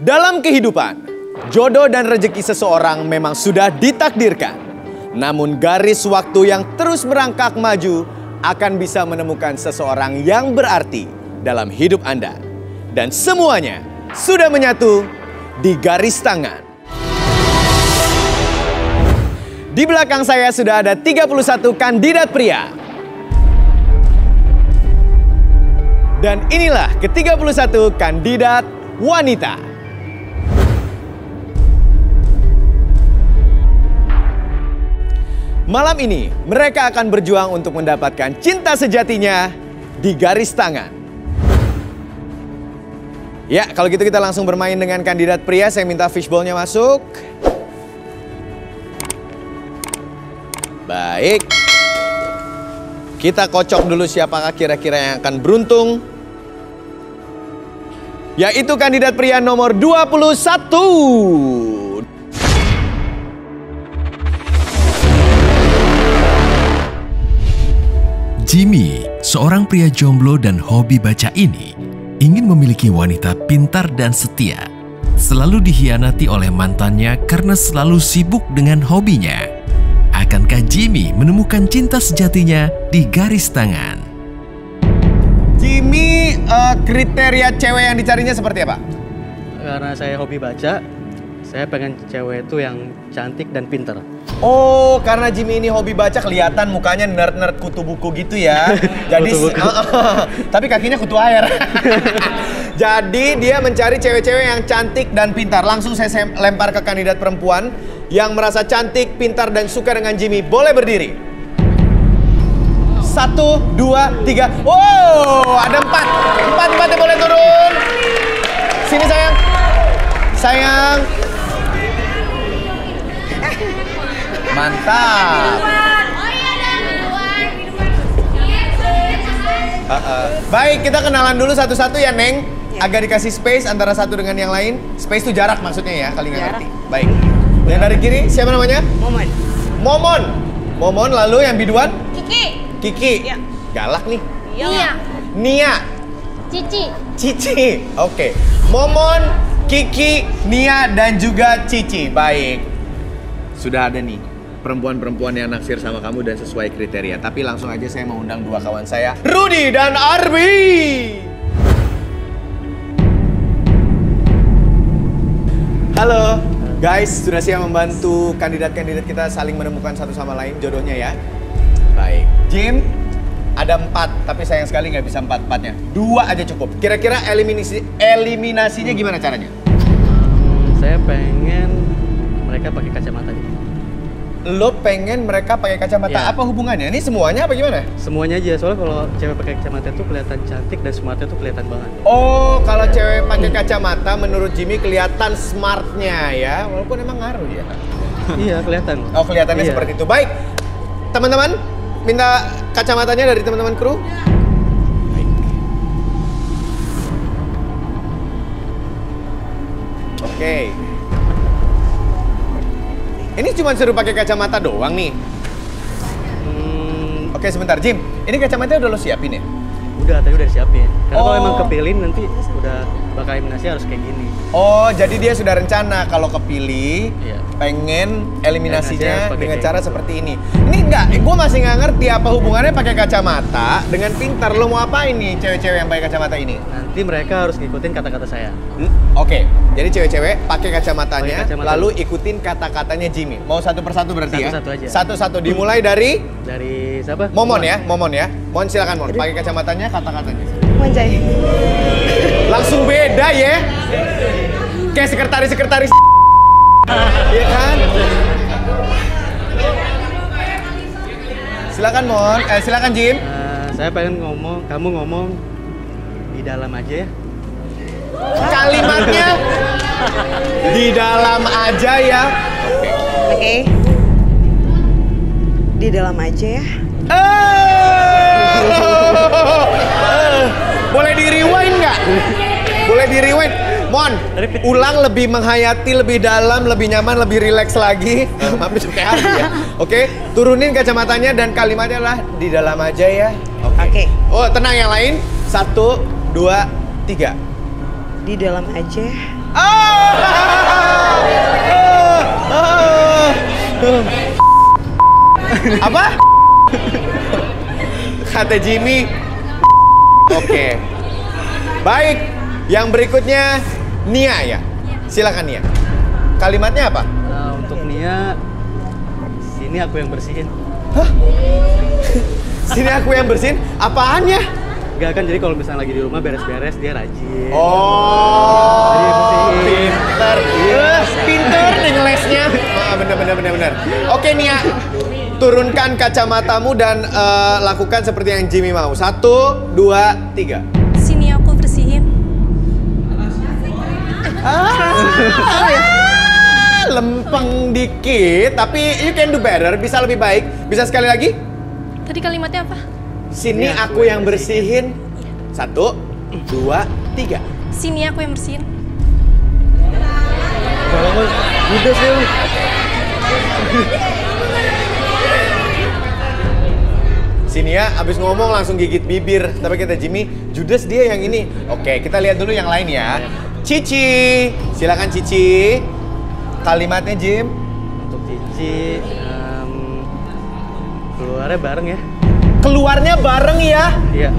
Dalam kehidupan, jodoh dan rezeki seseorang memang sudah ditakdirkan. Namun garis waktu yang terus merangkak maju akan bisa menemukan seseorang yang berarti dalam hidup Anda. Dan semuanya sudah menyatu di garis tangan. Di belakang saya sudah ada 31 kandidat pria. Dan inilah ke-31 kandidat wanita. Malam ini mereka akan berjuang untuk mendapatkan cinta sejatinya di garis tangan. Ya, kalau gitu kita langsung bermain dengan kandidat pria. Saya minta fishball-nya masuk. Baik. Kita kocok dulu siapakah kira-kira yang akan beruntung. Yaitu kandidat pria nomor 21. Jimmy, seorang pria jomblo dan hobi baca ini, ingin memiliki wanita pintar dan setia. Selalu dikhianati oleh mantannya karena selalu sibuk dengan hobinya. Akankah Jimmy menemukan cinta sejatinya di garis tangan? Jimmy, kriteria cewek yang dicarinya seperti apa? Karena saya hobi baca, saya pengen cewek itu yang cantik dan pintar. Oh, karena Jimmy ini hobi baca, kelihatan mukanya nerd-nerd kutu buku gitu ya. Jadi, tapi kakinya kutu air. Jadi dia mencari cewek-cewek yang cantik dan pintar. Langsung saya lempar ke kandidat perempuan yang merasa cantik, pintar, dan suka dengan Jimmy. Boleh berdiri. 1, 2, 3. Wow, ada 4. 4 boleh turun. Sini sayang. Sayang. Mantap. Baik, kita kenalan dulu satu-satu ya, Neng. Agak dikasih space antara satu dengan yang lain. Space itu jarak maksudnya ya, kali nggak ngerti. Baik. Yang dari kiri, siapa namanya? Momon. Momon. Momon, lalu yang biduan? Kiki. Kiki. Ya. Galak nih. Nia. Nia. Cici. Cici. Oke. Momon, Kiki, Nia, dan juga Cici. Baik. Sudah ada nih perempuan-perempuan yang naksir sama kamu dan sesuai kriteria. Tapi langsung aja saya mau undang dua kawan saya, Rudy dan Arby. Halo. Guys, sudah siap membantu kandidat-kandidat kita saling menemukan satu sama lain jodohnya ya? Baik. Jim, ada 4, tapi sayang sekali nggak bisa 4-4-nya. 2 aja cukup. Kira-kira eliminasinya gimana caranya? Saya pengen mereka pakai kacamata. Lo pengen mereka pakai kacamata, Ya. Apa hubungannya? Ini semuanya apa gimana? Semuanya aja, soalnya kalau cewek pakai kacamata itu kelihatan cantik dan smartnya itu kelihatan banget. Oh, kalau cewek pakai kacamata menurut Jimmy kelihatan smartnya ya, walaupun emang ngaruh ya. Iya, kelihatan. Oh, kelihatannya Iya. seperti itu. Baik, teman-teman, minta kacamatanya dari teman-teman kru. Baik. Oke. Ini cuma suruh pakai kacamata doang nih. Oke, sebentar, Jim. Ini kacamata udah lo siapin ya? Udah, tadi udah disiapin. Karena kalau Oh. emang kepilih nanti udah bakal eliminasi harus kayak gini. Oh, jadi dia sudah rencana kalau kepilih, Iya. pengen eliminasinya Eliminasinya pakai dengan kayak cara gitu. seperti ini. Ini enggak, gue masih nggak ngerti apa hubungannya pakai kacamata dengan pintar. Lo mau apain nih cewek-cewek yang pakai kacamata ini? Nanti mereka harus ngikutin kata-kata saya. Oke, jadi cewek-cewek pakai kacamatanya, Pakai kacamata lalu dulu. ikutin kata-katanya Jimmy. Mau satu persatu berarti Satu-satu ya? aja. Satu-satu, dimulai dari Dari siapa? Momon ya, Momon ya. Mon silakan Mon, pakai kacamatanya, kata-katanya. Monjay. Langsung beda ya. Kayak sekretaris-sekretaris. Iya kan? Silakan Mon, silakan Jim. Saya pengen kamu ngomong di dalam aja ya. Kalimatnya di dalam aja ya. Oke. Di dalam aja ya. Boleh di rewind nggak? Boleh di rewind. Mon, ulang lebih menghayati, lebih dalam, lebih nyaman, lebih rileks lagi. Maaf itu kayak Arby ya. Oke, turunin kacamatanya dan kalimatnya lah di dalam aja ya. Oke. Oh, tenang yang lain. 1, 2, 3. Di dalam aja. Apa? Kata Jimmy. Oke. Baik, yang berikutnya Nia ya. Silakan Nia. Kalimatnya apa? Nah, untuk Nia, sini aku yang bersihin. Hah? Sini aku yang bersihin? Apaannya? Enggak kan, jadi kalau misalnya lagi di rumah beres-beres, dia rajin. Oh, Jadi bersihin. pinter. Pinter nih ngelesnya. Bener. Oke Nia, turunkan kacamatamu dan lakukan seperti yang Jimmy mau. 1, 2, 3. Sini aku bersihin. Lempeng dikit, tapi you can do better. Bisa lebih baik. Bisa sekali lagi? Tadi kalimatnya apa? Sini aku yang bersihin. 1, 2, 3. Sini aku yang bersihin. Kalau mau judes ya. Sini ya, abis ngomong langsung gigit bibir. Tapi kata Jimmy, judes dia yang ini. Oke, kita lihat dulu yang lain ya. Cici, silakan Cici. Kalimatnya Jim. Untuk Cici, keluarnya bareng ya. Keluarnya bareng ya? Iya.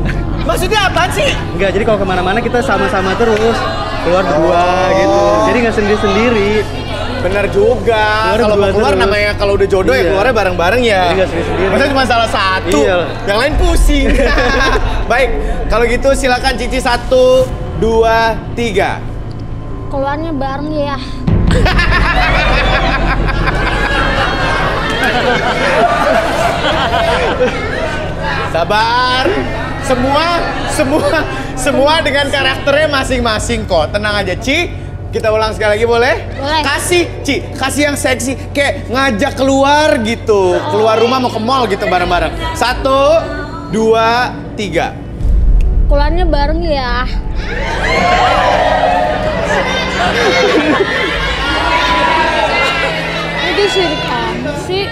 Maksudnya apaan sih? Enggak, jadi kalau kemana-mana kita sama-sama terus. Keluar berdua gitu. Jadi nggak sendiri-sendiri. Bener juga. Keluar Kalau mau berdua keluar terus. namanya kalau udah jodoh ya Iya. keluarnya bareng-bareng ya. Jadi nggak sendiri-sendiri. Maksudnya cuma salah satu. Iya. Yang lain pusing. Baik, kalau gitu silakan Cici 1, 2, 3. Keluarnya bareng ya. Sabar. Semua dengan karakternya masing-masing kok. Tenang aja, Ci. Kita ulang sekali lagi boleh? Boleh. Kasih yang seksi. Kayak ngajak keluar gitu. Keluar rumah mau ke mall gitu bareng-bareng. 1, 2, 3. Keluarnya bareng ya. Itu sih sih.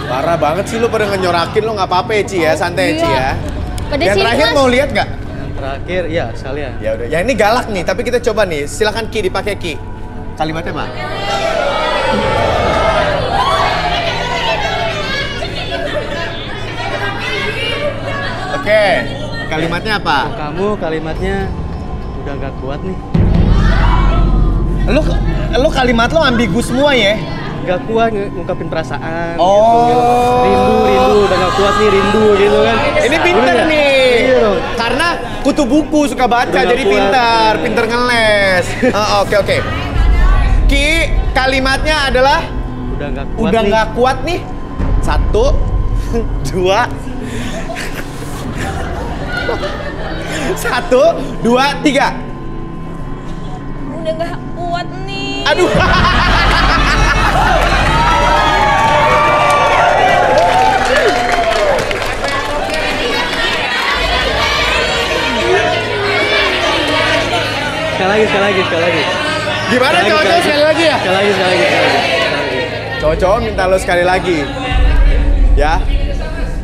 Parah banget sih lu pada ngenyorakin lu, nggak apa-apa ya Ci ya, santai ya Ci ya. Pada Yang sini, terakhir Mas. mau lihat nggak? Yang terakhir, ya sekalian. Ya udah, yang ini galak nih, tapi kita coba nih. Silakan Ki, dipakai Ki. Kalimatnya apa? Oke, kalimatnya apa? Untuk kamu kalimatnya udah nggak kuat nih. Lu kalimat lo ambigu semua ya? Nggak kuat ngungkapin perasaan. Oh. Gitu. Rindu, udah nggak kuat nih rindu gitu kan. Ini pinter Udah nggak? nih. Iya dong. Karena kutu buku suka baca, Udah nggak jadi kuat. pinter ngeles. Oke. Ki, kalimatnya adalah Udah nggak kuat udah nih. nggak kuat nih. 1, 2, 1, 2, 3. Udah gak kuat nih. Aduh. Sekali lagi. Gimana cowok-cowok sekali lagi ya? Sekali lagi. Cowok-cowok minta lo sekali lagi. Ya.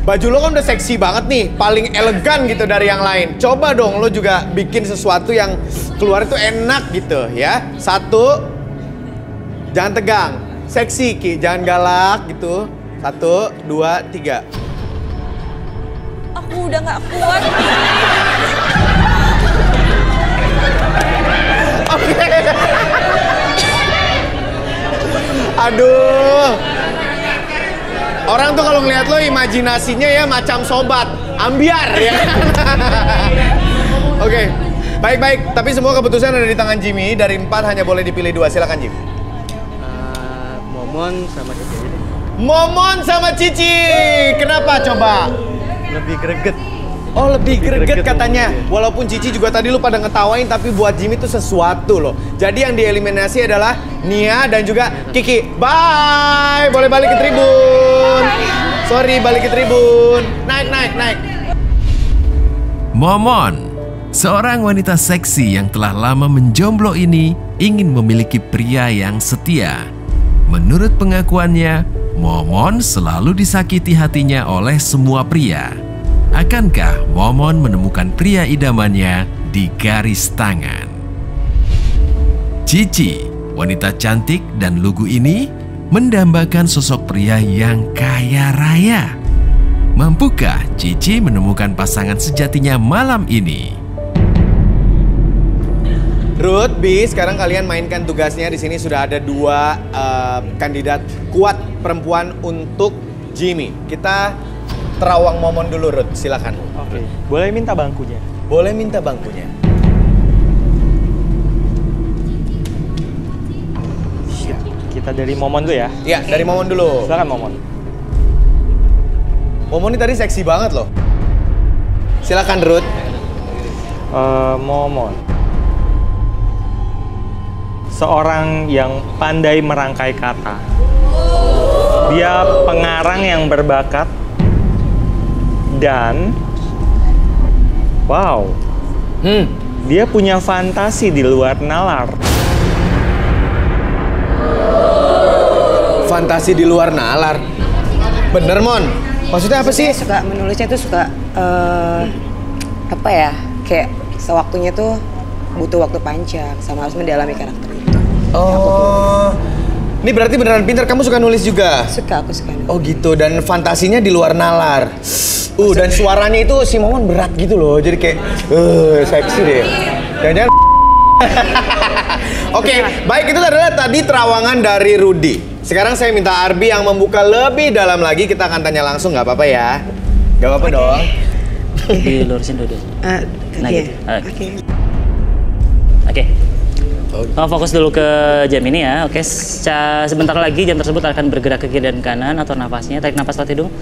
Baju lo kan udah seksi banget nih, paling elegan gitu dari yang lain. Coba dong lo juga bikin sesuatu yang keluar itu enak gitu ya. 1, jangan tegang, seksi Ki, jangan galak gitu. 1, 2, 3. Aku udah gak kuat nih. Oke. Aduh. Orang tuh kalau ngeliat lo imajinasinya ya macam sobat ambiar ya. Oke. Baik. Tapi semua keputusan ada di tangan Jimmy. Dari 4 hanya boleh dipilih 2. Silakan Jim. Momon sama Cici ini Momon sama Cici. Kenapa coba? lebih greget. Oh lebih greget greget katanya. ngomongnya. Walaupun Cici juga tadi lu pada ngetawain, tapi buat Jimmy itu sesuatu loh. Jadi yang dieliminasi adalah Nia dan juga Kiki. Bye. Boleh balik ke tribun. Sorry, balik ke tribun. Naik. Momon, seorang wanita seksi yang telah lama menjomblo ini ingin memiliki pria yang setia. Menurut pengakuannya, Momon selalu disakiti hatinya oleh semua pria. Akankah Momon menemukan pria idamannya di garis tangan? Cici, wanita cantik dan lugu ini mendambakan sosok pria yang kaya raya. Mampukah Cici menemukan pasangan sejatinya malam ini? Ruth, Bi, sekarang kalian mainkan tugasnya. Di sini sudah ada 2 kandidat kuat perempuan untuk Jimmy. Kita terawang momon dulu, Ruth. Silakan. Oke. Boleh minta bangkunya? Boleh minta bangkunya. Kita dari momon dulu ya? Iya, dari momon dulu. Silakan momon. Momon ini tadi seksi banget loh. Silakan, Ruth. Momon. Seorang yang pandai merangkai kata. Dia pengarang yang berbakat. Dan wow. Dia punya fantasi di luar nalar. Fantasi di luar nalar. Bener, Mon? Maksudnya apa sih? Suka menulisnya tuh suka apa ya? Kayak sewaktunya tuh butuh waktu panjang sama harus mendalami karakter itu. Oh. Ini berarti beneran pintar. Kamu suka nulis juga? Suka, aku suka nulis. Oh gitu, dan fantasinya di luar nalar. Dan suaranya itu si Momon berat gitu loh. Jadi kayak seksi deh. Jangan-jangan Oke, baik, itu adalah tadi terawangan dari Rudy. Sekarang saya minta Arbi yang membuka lebih dalam lagi. Kita akan tanya langsung, nggak apa-apa ya? Nggak apa-apa dong. Dilurusin dulu. Nah, gitu. Oke. Fokus dulu ke jam ini ya. Oke, sebentar lagi jam tersebut akan bergerak ke kiri dan kanan. Atur nafasnya, tarik nafas lewat hidung,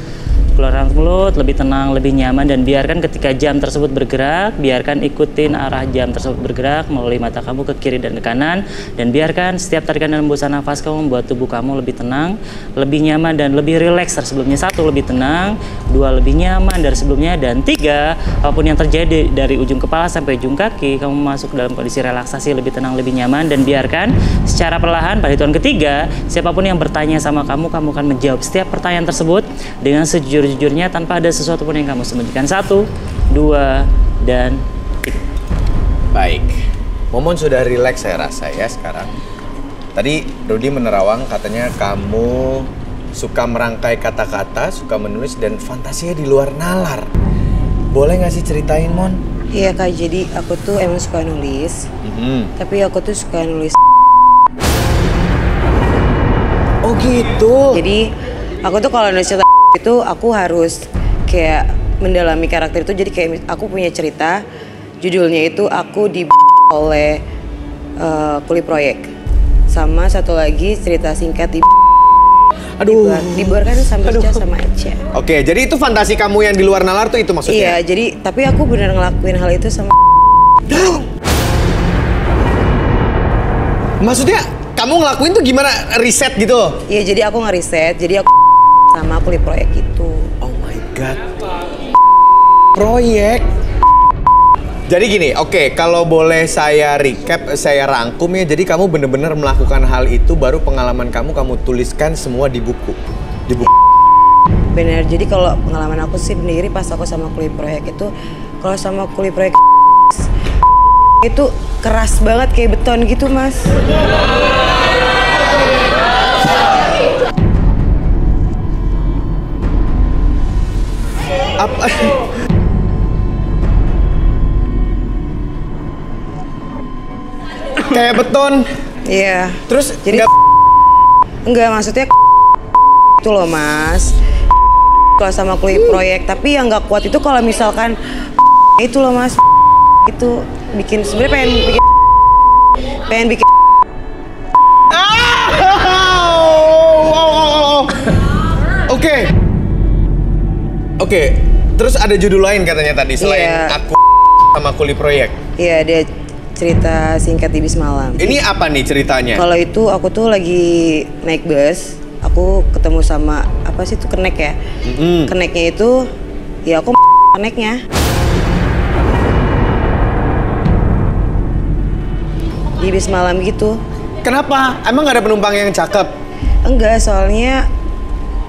keluarkan mulut, lebih tenang, lebih nyaman, dan biarkan ketika jam tersebut bergerak, biarkan ikutin arah jam tersebut bergerak melalui mata kamu ke kiri dan ke kanan, dan biarkan setiap tarikan dan hembusan nafas kamu membuat tubuh kamu lebih tenang, lebih nyaman, dan lebih rileks dari sebelumnya. 1, lebih tenang. 2, lebih nyaman dari sebelumnya. Dan 3, apapun yang terjadi dari ujung kepala sampai ujung kaki, kamu masuk dalam kondisi relaksasi, lebih tenang, lebih nyaman, dan biarkan secara perlahan pada hitungan ketiga, siapapun yang bertanya sama kamu, kamu akan menjawab setiap pertanyaan tersebut dengan sejujurnya tanpa ada sesuatu pun yang kamu sembunyikan. 1, 2, dan 3. Baik, Momon sudah rileks saya rasa ya sekarang. Tadi Rudy menerawang katanya kamu suka merangkai kata-kata, suka menulis, dan fantasinya di luar nalar. Boleh nggak sih ceritain, Mon? Iya Kak, jadi aku tuh emang suka nulis. Tapi aku tuh suka nulis. Oh gitu. Jadi aku tuh kalau nulis cerita itu aku harus kayak mendalami karakter itu. Jadi kayak aku punya cerita, judulnya itu aku di oleh Kuli Proyek, sama satu lagi cerita singkat di dibuarkan sama Aca. Oke, jadi itu fantasi kamu yang di luar nalar tuh itu maksudnya? Iya, jadi tapi aku benar ngelakuin hal itu sama. Maksudnya kamu ngelakuin tuh gimana, riset gitu? Iya, jadi aku ngeriset, jadi aku sama Kuli Proyek itu. Oh my god. Proyek. Jadi gini, oke, kalau boleh saya recap, saya rangkum ya. Jadi kamu bener-bener melakukan hal itu, baru pengalaman kamu tuliskan semua di buku. Di buku. Bener, jadi kalau pengalaman aku sih sendiri pas aku sama Kuli Proyek itu, kalau sama Kuli Proyek itu keras banget kayak beton gitu, Mas. Apa? Kayak beton. Iya. Terus jadi enggak maksudnya itu loh, Mas. Kalau sama Kuli Proyek, tapi yang nggak kuat itu kalau misalkan itu loh, Mas. Itu bikin sebenarnya pengen bikin Oke. Terus ada judul lain katanya tadi selain aku sama Kuli Proyek. Iya, dia cerita singkat di bis malam. Ini apa nih ceritanya? Kalau itu aku tuh lagi naik bus, aku ketemu sama apa sih itu kenek ya? Keneknya itu ya aku keneknya. Di bis malam gitu. Kenapa? Emang gak ada penumpang yang cakep? Enggak, soalnya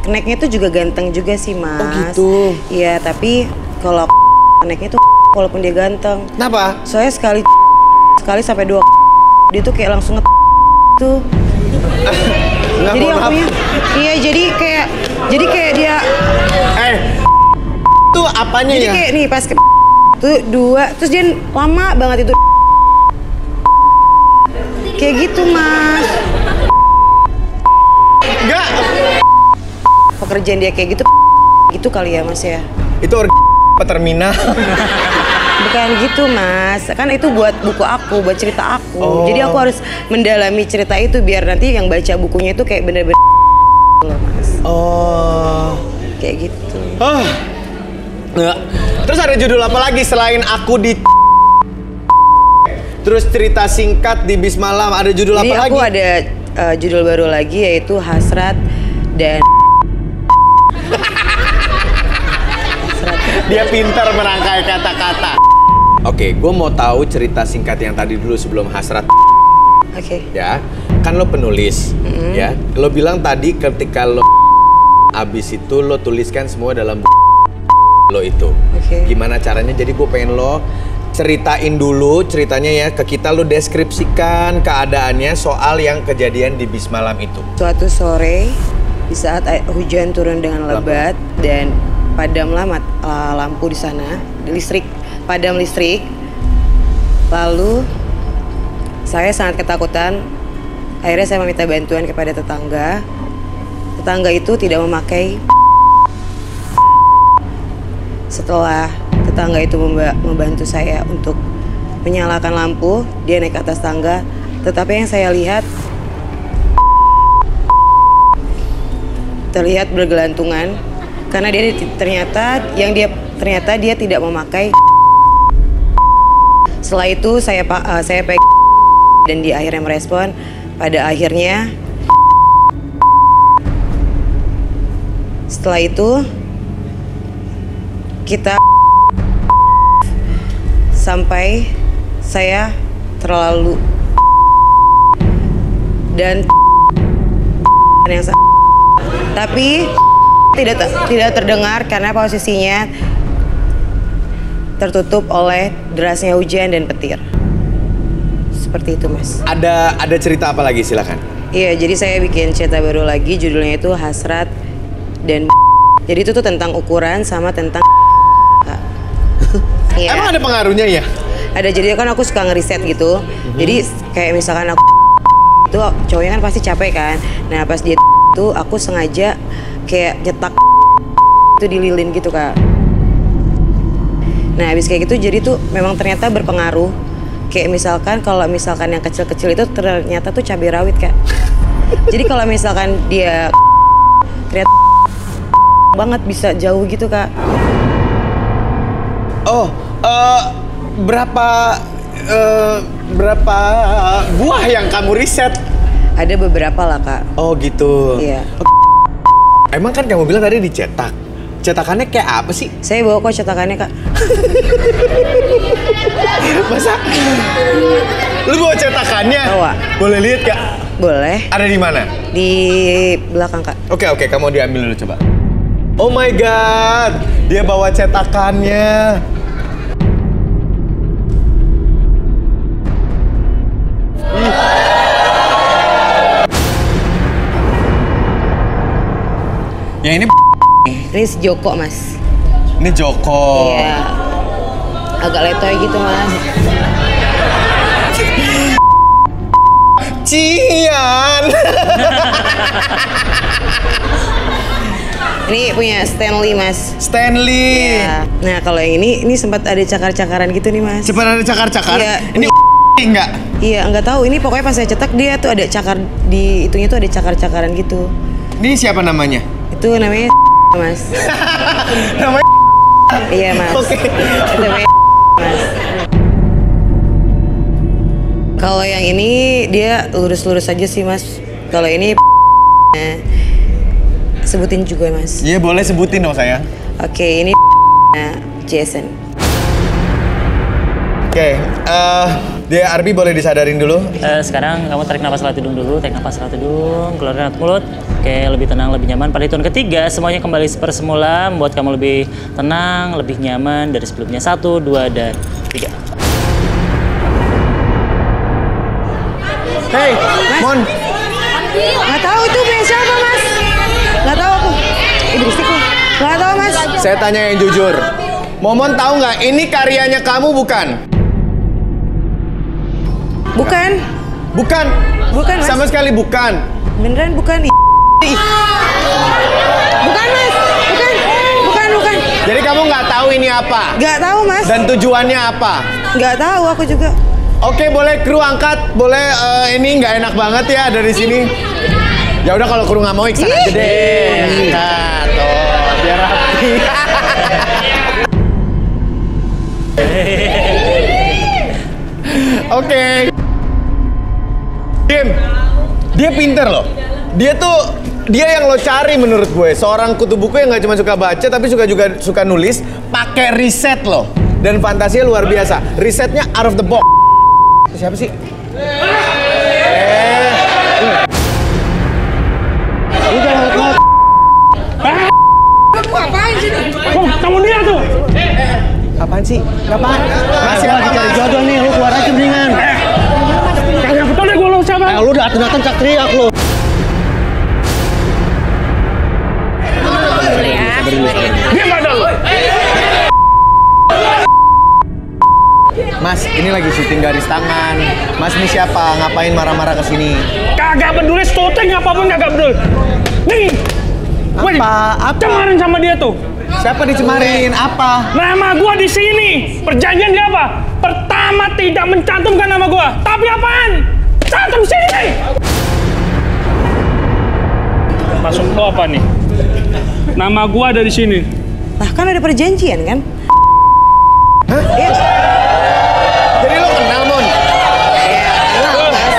keneknya tuh juga ganteng juga sih, Mas. Oh gitu? Iya, tapi kalau keneknya tuh walaupun dia ganteng. Kenapa? Soalnya sekali sampai 2 dia tuh kayak langsung tuh. Jadi akunya, iya jadi kayak dia. Tuh apanya jadi ya? Jadi kayak nih pas tuh 2, terus dia lama banget itu. Kayak gitu mas. Enggak. Pekerjaan dia kayak gitu, gitu kali ya mas ya. Itu terminal. Bukan gitu mas, kan itu buat buku aku, buat cerita aku. Jadi aku harus mendalami cerita itu biar nanti yang baca bukunya itu kayak bener-bener loh mas. Kayak gitu. Terus ada judul apa lagi selain aku di terus cerita singkat di Bis Malam, ada judul Jadi apa lagi? aku ada judul baru lagi yaitu Hasrat dan Dia pintar merangkai kata-kata. Oke, gue mau tahu cerita singkat yang tadi dulu sebelum Hasrat. Oke. Ya, kan lo penulis, ya. Lo bilang tadi ketika lo abis itu lo tuliskan semua dalam lo itu. Oke. Gimana caranya? Jadi gue pengen lo ceritain dulu ceritanya ya ke kita, lo deskripsikan keadaannya soal yang kejadian di Bis Malam itu. Suatu sore di saat hujan turun dengan lebat dan padamlah lampu di sana, padam listrik. Lalu saya sangat ketakutan. Akhirnya saya meminta bantuan kepada tetangga. Tetangga itu tidak memakai. Setelah tetangga itu membantu saya untuk menyalakan lampu, dia naik ke atas tangga. Tetapi yang saya lihat terlihat bergelantungan karena ternyata dia tidak memakai. Setelah itu saya pegang dan dia akhirnya merespon. Pada akhirnya setelah itu kita sampai saya terlalu dan yang tapi tidak terdengar karena posisinya tertutup oleh derasnya hujan dan petir. Seperti itu mas. Ada cerita apa lagi, silakan. Iya, jadi saya bikin cerita baru lagi, judulnya itu Hasrat dan jadi itu tuh tentang ukuran sama tentang ya. Emang ada pengaruhnya ya? Ada, jadi kan aku suka ngeriset gitu. Jadi kayak misalkan aku itu cowoknya kan pasti capek kan. Nah pas dia itu aku sengaja kayak nyetak itu di lilin gitu kak. Nah habis kayak gitu jadi tuh memang ternyata berpengaruh. Kayak misalkan kalau misalkan yang kecil-kecil itu ternyata tuh cabai rawit kak. Jadi kalau misalkan dia ternyata banget bisa jauh gitu kak. Berapa buah yang kamu riset? Ada beberapa lah kak. Oh gitu. Iya. Emang kan kamu bilang tadi dicetak. Cetakannya kayak apa sih? Saya bawa kok cetakannya kak. Masa? Lu bawa cetakannya? Bawa. Boleh lihat kak? Boleh. Ada di mana? Di belakang kak. Oke, kamu diambil dulu coba. Oh my god, dia bawa cetakannya. Yang ini si Joko mas. Ini Joko. Iya. Agak letoy gitu mas. Cian. Ini punya Stanley mas. Stanley. Iya. Nah kalau yang ini sempat ada cakar-cakaran gitu nih mas. Cepat ada cakar-cakar. Iya. Ini enggak? Iya enggak tahu. Ini pokoknya pas saya cetak dia tuh ada cakar di itunya tuh ada cakar-cakaran gitu. Ini siapa namanya? Itu namanya mas. Namanya? Iya mas. Oke. Itu namanya mas. Kalau yang ini dia lurus-lurus aja sih mas. Kalau ini sebutin juga mas. Iya boleh sebutin dong sayang. Oke, ini Jason. Oke, dia Arbi boleh disadarin dulu. Sekarang kamu tarik napas setelah tidung dulu, tarik napas setelah tidung, keluarin lewat mulut. Oke, lebih tenang, lebih nyaman. Pada hitungan ketiga, semuanya kembali seperti semula, membuat kamu lebih tenang, lebih nyaman dari sebelumnya. 1, 2, dan 3. Hei, Mon. Nggak tahu itu punya siapa, Mas. Nggak tahu aku. Berisik lu. Nggak tahu, Mas. Saya tanya yang jujur. Momon tahu nggak ini karyanya kamu bukan? Bukan. Bukan. Bukan, Mas. Sama sekali bukan. Beneran bukan. Bukan, Mas. Bukan. Jadi kamu nggak tahu ini apa? Nggak tahu, Mas. Dan tujuannya apa? Nggak tahu aku juga. Oke, boleh kru angkat. Boleh ini nggak enak banget ya dari sini. Ya udah kalau kru nggak mau iksan aja deh. Angkat. Oh, biar rapi. Oke. Dim, dia pinter loh. Dia yang lo cari menurut gue. Seorang kutu buku yang nggak cuma suka baca tapi juga suka nulis. Pakai riset loh. Dan fantasinya luar biasa. Risetnya out of the box. Siapa sih? Kamu dia tuh. Apaan sih? Apaan? Mas, siapa Cari jodoh nih, lu keluar aja mendingan. Kagak betul deh gue lu siapa? Lu datang cak teriak lu. Dia nggak ada lu. Mas, ini lagi syuting garis tangan. Mas, ini siapa? Ngapain marah-marah kesini? Kagak peduli syuting apapun kagak peduli. Nih. Apa? Cemarin sama dia tuh. Siapa dicemarin? Apa? Nama gua di sini. Perjanjian dia apa? Pertama tidak mencantumkan nama gua. Tapi apaan? Cantum sini. Maksud lo apa nih? Nama gua ada di sini. Lah kan ada perjanjian kan? Hah? Iya. Jadi lo kenal, Mon? Iya, kenal, Mas.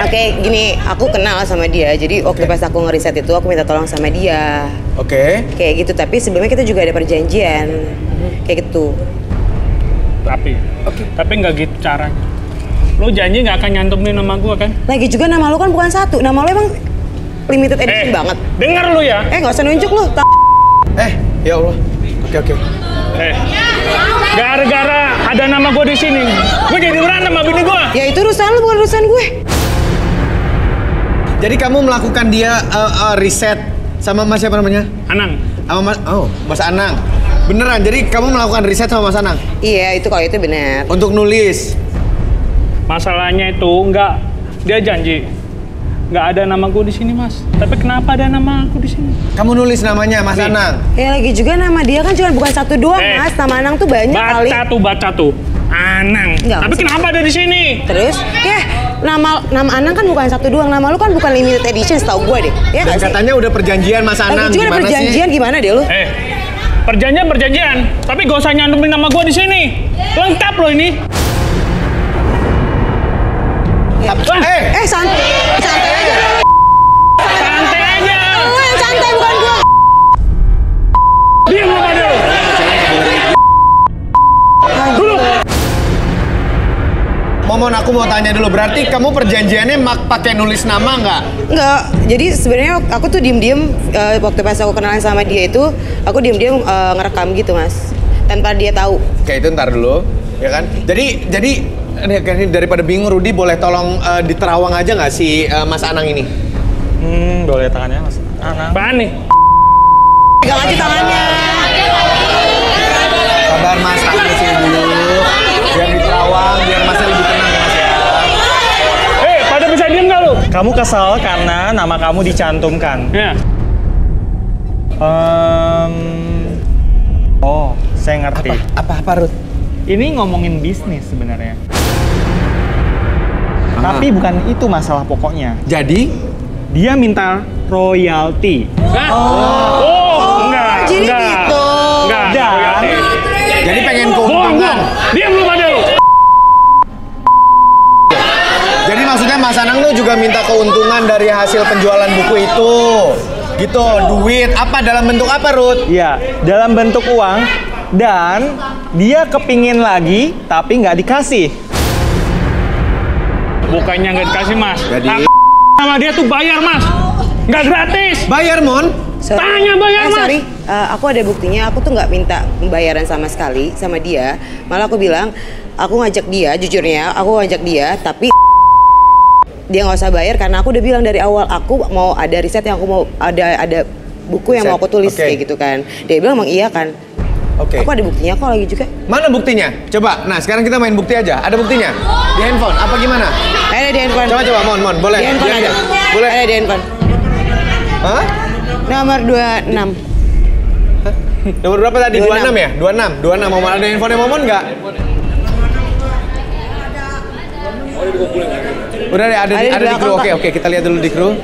Oke, gini, aku kenal sama dia. Jadi waktu pas aku ngeriset itu, aku minta tolong sama dia. Oke. Kayak gitu, tapi sebelumnya kita juga ada perjanjian. Kayak gitu. Tapi nggak gitu caranya. Lo janji nggak akan nyantumin nama gua kan? Lagi juga nama lu kan bukan satu. Nama lu emang limited edition banget. Dengar lu ya. Nggak usah nunjuk lu. Ya Allah. Oke. Gara-gara ada nama gua di sini, gua jadi berantem sama bini gua. Ya itu urusan lu, bukan urusan gue. Jadi kamu melakukan dia riset sama Mas siapa namanya? Anang. Sama Mas Anang. Beneran, jadi kamu melakukan riset sama Mas Anang? Iya, itu kalau itu benar. Untuk nulis? Masalahnya itu dia janji nggak ada nama gue di sini, Mas. Tapi kenapa ada nama aku di sini? Kamu nulis namanya Mas Anang? Ya lagi juga nama dia kan cuma bukan satu doang, Mas. Nama Anang tuh banyak kali. Baca tuh. Anang. Nggak, tapi kenapa ada di sini? Terus, nama Anang kan bukan satu doang. Nama lu kan bukan limited edition, setahu gue deh. Ya Dan katanya udah perjanjian Mas Anang. Lagi juga ada perjanjian sih? Gimana deh lu? Perjanjian. Tapi gak usah nyantumin nama gue di sini. Lengkap loh ini. Santai aja. Santai aja. Lu yang santai bukan gua. Diam lu pada lu. Dulu. Momon, aku mau tanya dulu. Berarti kamu perjanjiannya pakai nulis nama nggak? Nggak. Jadi sebenarnya aku tuh diem-diem waktu pas aku kenalan sama dia itu, aku diem-diem ngerekam gitu, Mas. Tanpa dia tahu. Oke, itu ntar dulu. Ya kan? Jadi ini daripada bingung, Rudi boleh tolong diterawang aja nggak si Mas Anang ini? Boleh tangannya Mas Anang. Apaan nih? Pegang aja tangannya. Sabar Mas, tangan sini dulu. Biar diterawang, biar Masnya lebih tenang ya Mas ya. Pada bisa diem nggak lu? Kamu kesal karena nama kamu dicantumkan. Ya. Oh, saya ngerti. Apa Ruth? Ini ngomongin bisnis sebenarnya. Tapi bukan itu masalah pokoknya. Jadi? Dia minta royalti. Enggak. Jadi gitu. Enggak. Jadi pengen keuntungan. Diam lu pada lu. Jadi maksudnya Mas Anang tuh juga minta keuntungan dari hasil penjualan buku itu. Gitu, duit. Apa dalam bentuk apa, Ruth? Iya, dalam bentuk uang. Dan dia kepingin lagi, tapi nggak dikasih. Bukannya nggak dikasih, Mas. Jadi? Sama dia tuh bayar, Mas. Nggak gratis. Bayar, Mon? Tanya bayar, Mas. Sorry. aku ada buktinya, aku tuh nggak minta pembayaran sama sekali sama dia. Malah aku bilang, aku ngajak dia, jujurnya aku ngajak dia, tapi dia nggak usah bayar karena aku udah bilang dari awal aku mau ada riset yang aku mau ada buku yang mau aku tulis kayak gitu kan. Dia bilang emang iya kan. Aku ada buktinya kok lagi juga. Mana buktinya? Coba. Nah, sekarang kita main bukti aja. Ada buktinya? Di handphone apa gimana? Ada di handphone. Coba Mon, boleh. Di handphone ada. Boleh. Ada di handphone. Hah? Nomor 26. Nomor berapa tadi? 26 ya? 26. Mau ada handphone Momon nggak? Udah deh, ada di kru. Oke, kita lihat dulu di kru.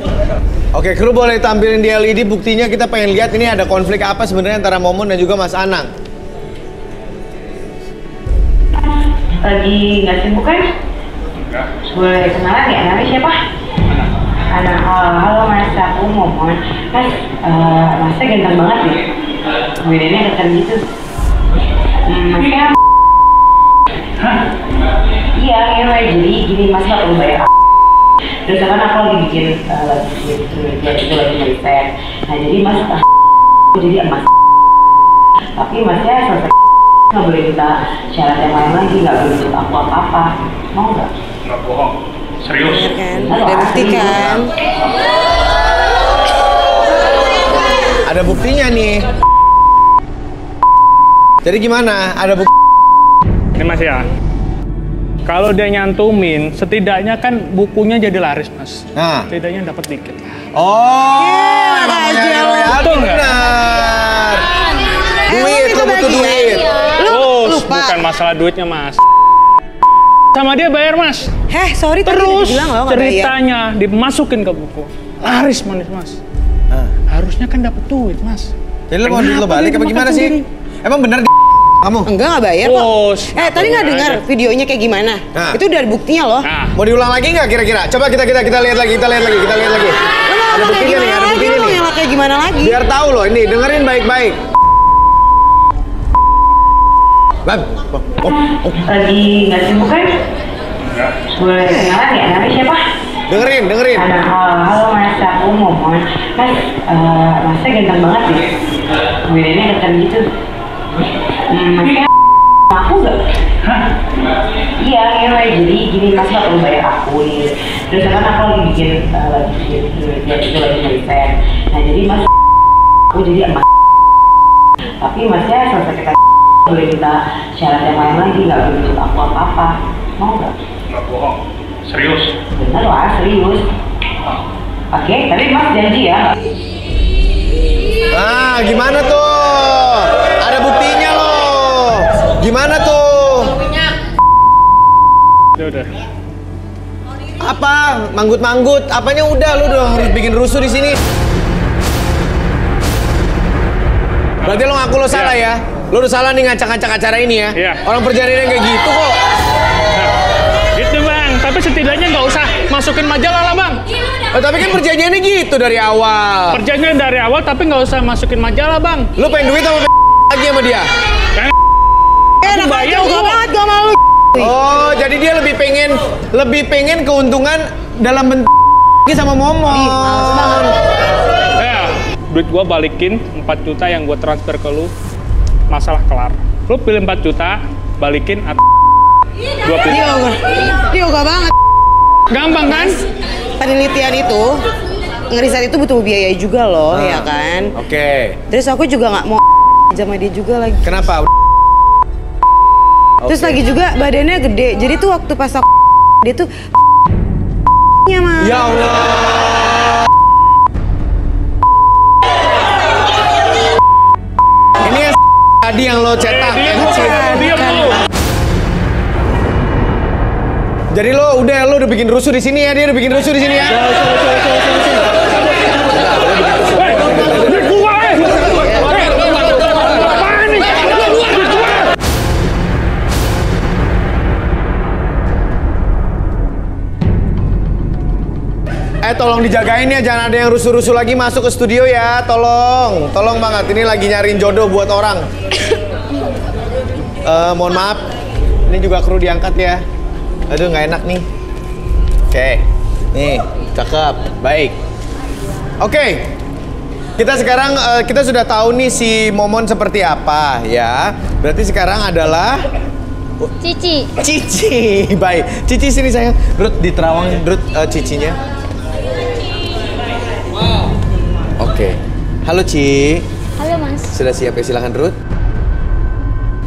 Oke, kru boleh tampilin di LED buktinya. Kita pengen lihat ini ada konflik apa sebenarnya antara Momon dan juga Mas Anang. Lagi nggak sibuk kan? Enggak. Boleh kenalan ya? Namanya siapa? Anang. Halo Mas, aku Momon. Mas, Masnya ganteng banget ya? Bedanya keren gitu. Masnya hah? Iya, ngewe. Jadi gini, Mas nggak perlu bayar. Terus kan aku lagi bikin itu lagi riset. Nah jadi Mas jadi emas. Tapi Masnya selesai nggak boleh minta syarat yang lain lagi, nggak boleh minta aku apa-apa. Mau nggak? Nggak bohong. Serius? Kan? Ada bukti kan? Ada buktinya nih. Jadi gimana? Ada bukti? Ini Mas ya. Kalau dia nyantumin, setidaknya kan bukunya jadi laris, Mas. Nah. Setidaknya dapat dikit. Oh, benar. Duit, lo butuh duit. Bukan masalah duitnya, Mas. Sama dia bayar, Mas. Sorry tadi terus bilang loh, ceritanya dimasukin ke buku. Laris manis, Mas. Harusnya kan dapat duit, Mas. Jadi lo mau duit lo balik apa gimana sih? Emang bener kamu? Enggak, nggak bayar kok. Tadi nggak dengar videonya kayak gimana? Nah. Itu udah ada buktinya loh. Mau diulang lagi nggak kira-kira? Coba kita lihat lagi. Ada buktinya nih, nih. Kayak gimana lagi? Biar tahu loh, ini dengerin baik-baik. Bang, lagi nggak sibuk kan? Enggak. Boleh kenalan ya? Namanya siapa? Dengerin. Halo Mas, aku Momon. Mas, Masnya ganteng banget ya? Bedanya keren gitu. Masnya aku nggak? Hah? Iya, ngewe. Jadi gini, Mas nggak perlu bayar aku nih. Terus kan aku lagi bikin itu lagi riset. Nah jadi Mas aku jadi emas. Tapi Masnya selesai boleh minta syarat yang lain lagi, nggak boleh minta aku apa-apa. Mau nggak? Nggak bohong. Serius? Bener lah, serius. Oke, tapi Mas janji ya. Ah, gimana tuh? Ada buktinya loh. Gimana tuh? Udah. Apa? Manggut-manggut? Apanya udah? Lu udah harus bikin rusuh di sini. Berarti lo ngaku lo salah ya? Lo udah salah nih ngacak-ngacak acara ini ya? Iya. Orang perjalanannya kayak gitu kok. Gitu Bang, tapi setidaknya nggak usah masukin majalah lah Bang. Tapi kan perjanjiannya gitu dari awal. Perjanjian dari awal tapi nggak usah masukin majalah Bang. Lo pengen duit sama lagi sama dia? Aku bayar juga banget gak malu. Oh, jadi dia lebih pengen keuntungan dalam bentuk sama Momon. Ya, duit gua balikin 4 juta yang gua transfer ke lu. Masalah kelar. Lu pilih 4 juta, balikin atau 2 pilih. Dia gak banget. Gampang kan? Penelitian itu, ngeriset itu butuh biaya juga loh, ya kan? Oke. Terus aku juga nggak mau sama dia juga lagi. Kenapa? Terus lagi juga badannya gede, jadi tuh waktu pas aku dia tuh ya Mas. Ya Allah. Ini yang tadi yang lo cetak. Jadi lo udah bikin rusuh di sini ya, dia udah bikin rusuh di sini ya. Tolong dijagain ya, jangan ada yang rusuh-rusuh lagi masuk ke studio ya, tolong banget, ini lagi nyariin jodoh buat orang. Mohon maaf, ini juga kru diangkat ya. Aduh, nggak enak nih. Oke, nih, cakep, baik. Oke, kita sekarang kita sudah tahu nih si Momon seperti apa ya. Berarti sekarang adalah Cici. Cici. Baik. Cici sini sayang. Ruth di terawang Ruth cicinya. Oke. Halo Ci. Halo Mas. Sudah siap ya? Silakan Ruth.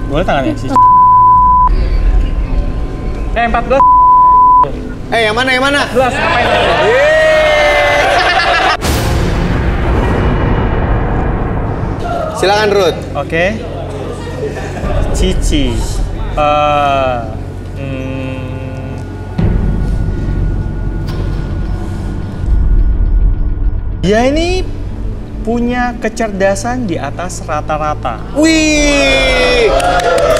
Boleh tangannya sih. 14. Yang mana? Yang mana? 14, ngapain? Silakan Ruth. Oke. Cici. Dia ini punya kecerdasan di atas rata-rata. Wih,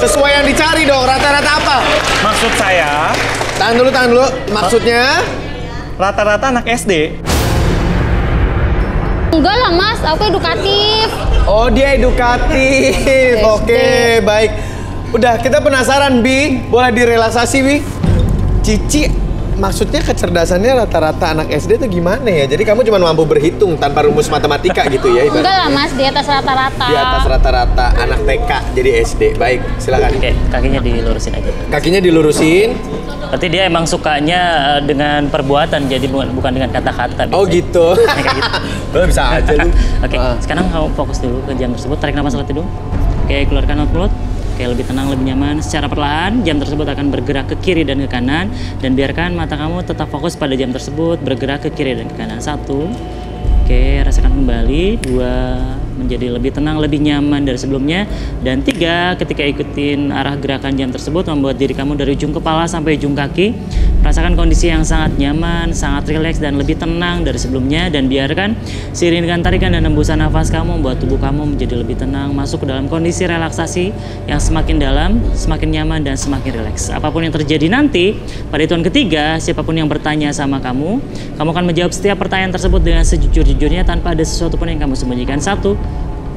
sesuai yang dicari dong. Rata-rata apa? Maksud saya, tahan dulu. Maksudnya? Rata-rata anak SD. Enggak lah Mas, aku edukatif. Oh, dia edukatif. Oke, baik. Udah, kita penasaran, Bi. Boleh direlaksasi, Bi? Cici, maksudnya kecerdasannya rata-rata anak SD itu gimana ya? Jadi kamu cuma mampu berhitung tanpa rumus matematika gitu ya? Enggak lah Mas, di atas rata-rata. Di atas rata-rata anak TK jadi SD. Baik, silakan. Oke, kakinya dilurusin aja. Kakinya dilurusin. Berarti dia emang sukanya dengan perbuatan, jadi bukan dengan kata-kata. Oh gitu. Lo bisa aja lu. Oke, sekarang kamu fokus dulu ke jam tersebut. Tarik nafas lewat hidung. Oke, keluarkan lewat mulut. Oke, lebih tenang, lebih nyaman. Secara perlahan, jam tersebut akan bergerak ke kiri dan ke kanan. Dan biarkan mata kamu tetap fokus pada jam tersebut, bergerak ke kiri dan ke kanan. 1. Oke, rasakan kembali. 2. Menjadi lebih tenang, lebih nyaman dari sebelumnya. Dan 3, ketika ikutin arah gerakan jam tersebut, membuat diri kamu dari ujung kepala sampai ujung kaki. Rasakan kondisi yang sangat nyaman, sangat rileks dan lebih tenang dari sebelumnya. Dan biarkan seiring dengan tarikan dan hembusan nafas kamu, membuat tubuh kamu menjadi lebih tenang, masuk ke dalam kondisi relaksasi yang semakin dalam, semakin nyaman dan semakin rileks. Apapun yang terjadi nanti, pada hitungan ketiga, siapapun yang bertanya sama kamu akan menjawab setiap pertanyaan tersebut dengan sejujur-jujurnya tanpa ada sesuatu pun yang kamu sembunyikan. 1,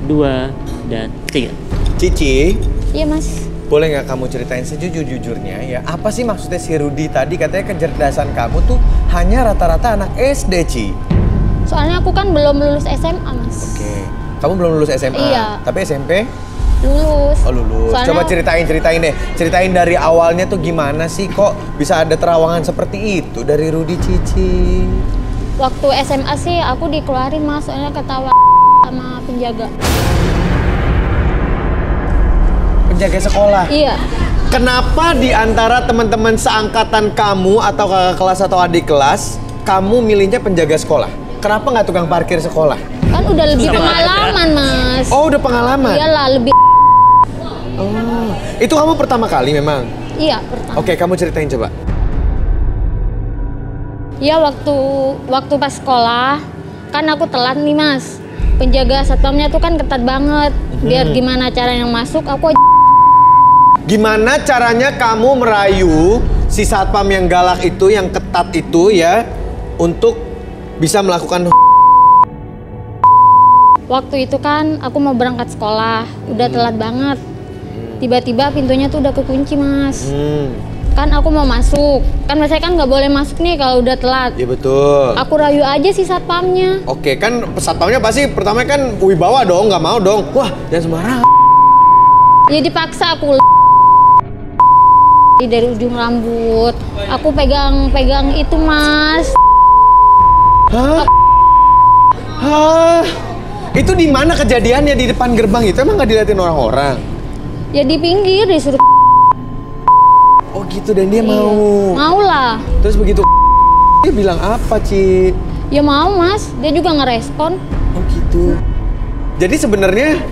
2, dan 3. Cici. Iya Mas. Boleh nggak kamu ceritain sejujur-jujurnya ya? Apa sih maksudnya si Rudy tadi katanya kecerdasan kamu tuh hanya rata-rata anak SD, Ci? Soalnya aku kan belum lulus SMA Mas. Oke. Kamu belum lulus SMA? Iya. Tapi SMP? Lulus. Oh lulus. Soalnya... Coba ceritain deh. Ceritain dari awalnya tuh gimana sih kok bisa ada terawangan seperti itu dari Rudy, Cici? Waktu SMA sih aku dikeluarin Mas, soalnya ketawa sama penjaga. Penjaga sekolah? Iya. Kenapa di antara teman-teman seangkatan kamu atau kakak kelas atau adik kelas, kamu milihnya penjaga sekolah? Kenapa nggak tukang parkir sekolah? Kan udah lebih pengalaman Mas. Oh udah pengalaman? Iyalah, lebih. Oh, itu kamu pertama kali memang? Iya, pertama. Oke, kamu ceritain coba. Iya, waktu pas sekolah, kan aku telat nih Mas. Penjaga satpamnya tuh kan ketat banget. Biar gimana caranya masuk, aku Gimana caranya kamu merayu si satpam yang galak itu, yang ketat itu ya, untuk bisa melakukan... Waktu itu kan aku mau berangkat sekolah, udah telat banget. Tiba-tiba pintunya tuh udah kekunci Mas. Kan aku mau masuk, kan biasanya kan nggak boleh masuk nih kalau udah telat. Iya betul. Aku rayu aja si satpamnya. Oke, kan satpamnya pasti pertama kan wibawa dong, nggak mau dong. Wah, jangan sembarangan. Ya dipaksa aku dari ujung rambut. Aku pegang itu Mas. Hah? Hah? Itu di mana kejadiannya, di depan gerbang itu? Emang nggak diliatin orang-orang? Ya di pinggir disuruh. Oh gitu, dan dia mau? Mau lah. Terus begitu dia bilang apa, Ci? Ya mau Mas, dia juga ngerespon. Oh gitu. Jadi sebenarnya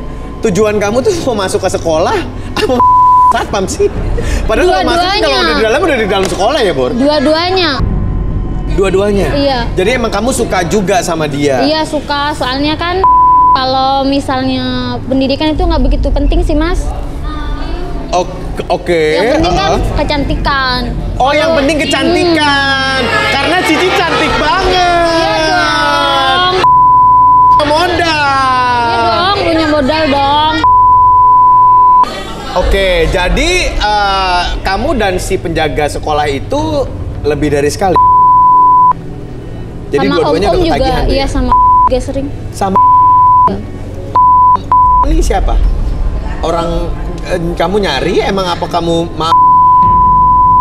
tujuan kamu tuh mau masuk ke sekolah apa satpam sih? Padahal kalau masuk kalau udah di dalam sekolah ya, Bor? Dua-duanya. Dua-duanya? Iya. Jadi emang kamu suka juga sama dia? Iya suka, soalnya kan kalau misalnya pendidikan itu nggak begitu penting sih Mas. Oke. Yang penting kan kecantikan. Oh, yang penting kecantikan. Karena Cici cantik banget. Iya dong. Modal. Iya dong, punya modal dong. Oke, jadi kamu dan si penjaga sekolah itu lebih dari sekali. Jadi Sama dua-duanya Om udah juga, ketagihan. iya sama juga sering. Sama Ini siapa? Orang kamu nyari? Emang apa kamu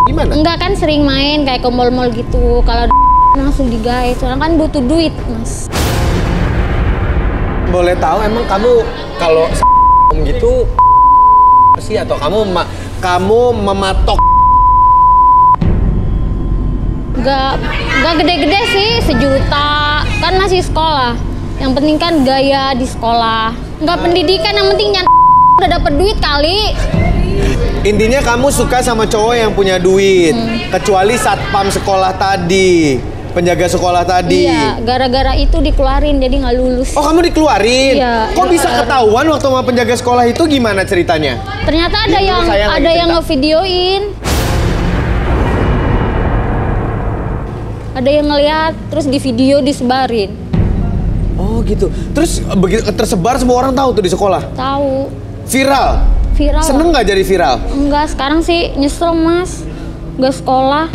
gimana? Enggak, kan sering main kayak ke mall-mall gitu. Kalau langsung digait, soalnya kan butuh duit, Mas. Boleh tahu emang kamu kalau gitu sih atau kamu mematok? Enggak gede-gede sih, 1 juta. Kan masih sekolah. Yang penting kan gaya di sekolah. Enggak pendidikan, yang penting udah dapet duit kali. Intinya kamu suka sama cowok yang punya duit, kecuali satpam sekolah tadi, penjaga sekolah tadi. Iya, gara-gara itu dikeluarin jadi nggak lulus. Oh, kamu dikeluarin? Iya. Kok bisa ketahuan waktu sama penjaga sekolah itu, gimana ceritanya? Ternyata ada yang ngevideoin. Ada yang ngeliat, terus di video disebarin. Oh gitu. Terus begitu tersebar semua orang tahu tuh di sekolah? Tahu. Viral? Viral. Seneng nggak jadi viral? Enggak, sekarang sih nyesel, Mas. Nggak sekolah.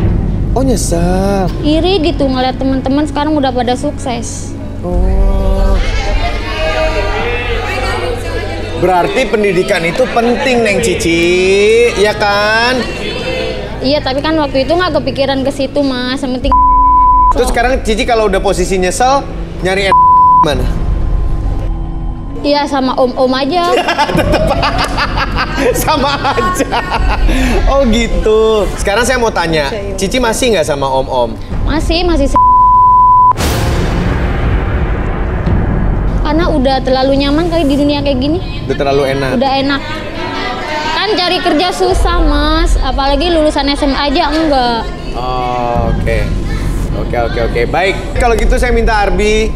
Oh, nyesel. Iri gitu ngeliat teman-teman sekarang udah pada sukses. Oh. Berarti pendidikan itu penting, Neng Cici, ya kan? Iya, tapi kan waktu itu nggak kepikiran ke situ, Mas. Yang penting. Terus sekarang Cici kalau udah posisi nyesel, nyari mana? Iya, sama om-om aja. Sama aja. Oh gitu. Sekarang saya mau tanya, Cici masih nggak sama om-om? Masih. Karena udah terlalu nyaman kali di dunia kayak gini. Udah terlalu enak. Udah enak. Kan cari kerja susah, Mas. Apalagi lulusan SMA aja enggak. Oh, oke. Baik. Kalau gitu saya minta Arbi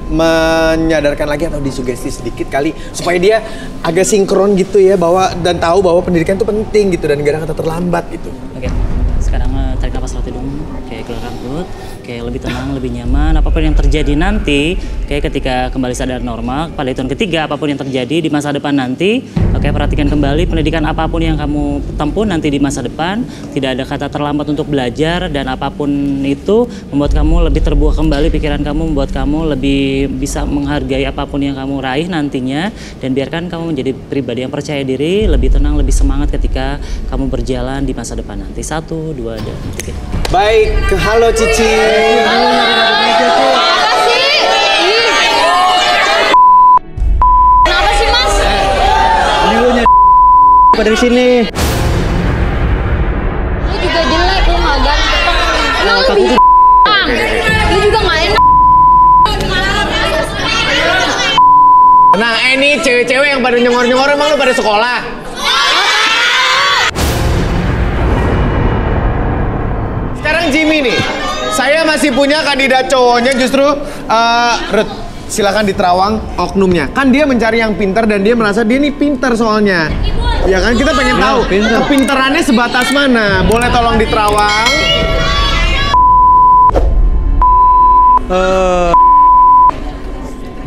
menyadarkan lagi atau disugesti sedikit kali supaya dia agak sinkron gitu ya, dan tahu bahwa pendidikan itu penting gitu dan gak ada kata terlambat gitu. Oke. Sekarang tarik nafas lewat hidung, kayak keluarkan perut, kayak lebih tenang, lebih nyaman. Apapun yang terjadi nanti, kayak ketika kembali sadar normal, pada hitungan ketiga, apapun yang terjadi di masa depan nanti, oke, perhatikan kembali pendidikan apapun yang kamu tempuh nanti di masa depan, tidak ada kata terlambat untuk belajar, dan apapun itu membuat kamu lebih terbuka kembali pikiran kamu, membuat kamu lebih bisa menghargai apapun yang kamu raih nantinya, dan biarkan kamu menjadi pribadi yang percaya diri, lebih tenang, lebih semangat ketika kamu berjalan di masa depan nanti. 1, 2, dan 3. Baik, halo Cici. Apa sih? Kenapa sih, Mas? Ini lu pada sini. Lu juga jelek, lu nggak ganteng. Emang lu bisa lu juga nggak enak. Nah, ini cewek-cewek yang pada nyengor-nyengor emang lu pada sekolah? Sekarang Jimmy nih, saya masih punya kandidat cowoknya justru, Ruth, silakan diterawang oknumnya. Kan dia mencari yang pintar dan dia merasa dia nih pintar soalnya. Ya kan, kita pengen tahu kepintarannya sebatas mana. Boleh tolong diterawang?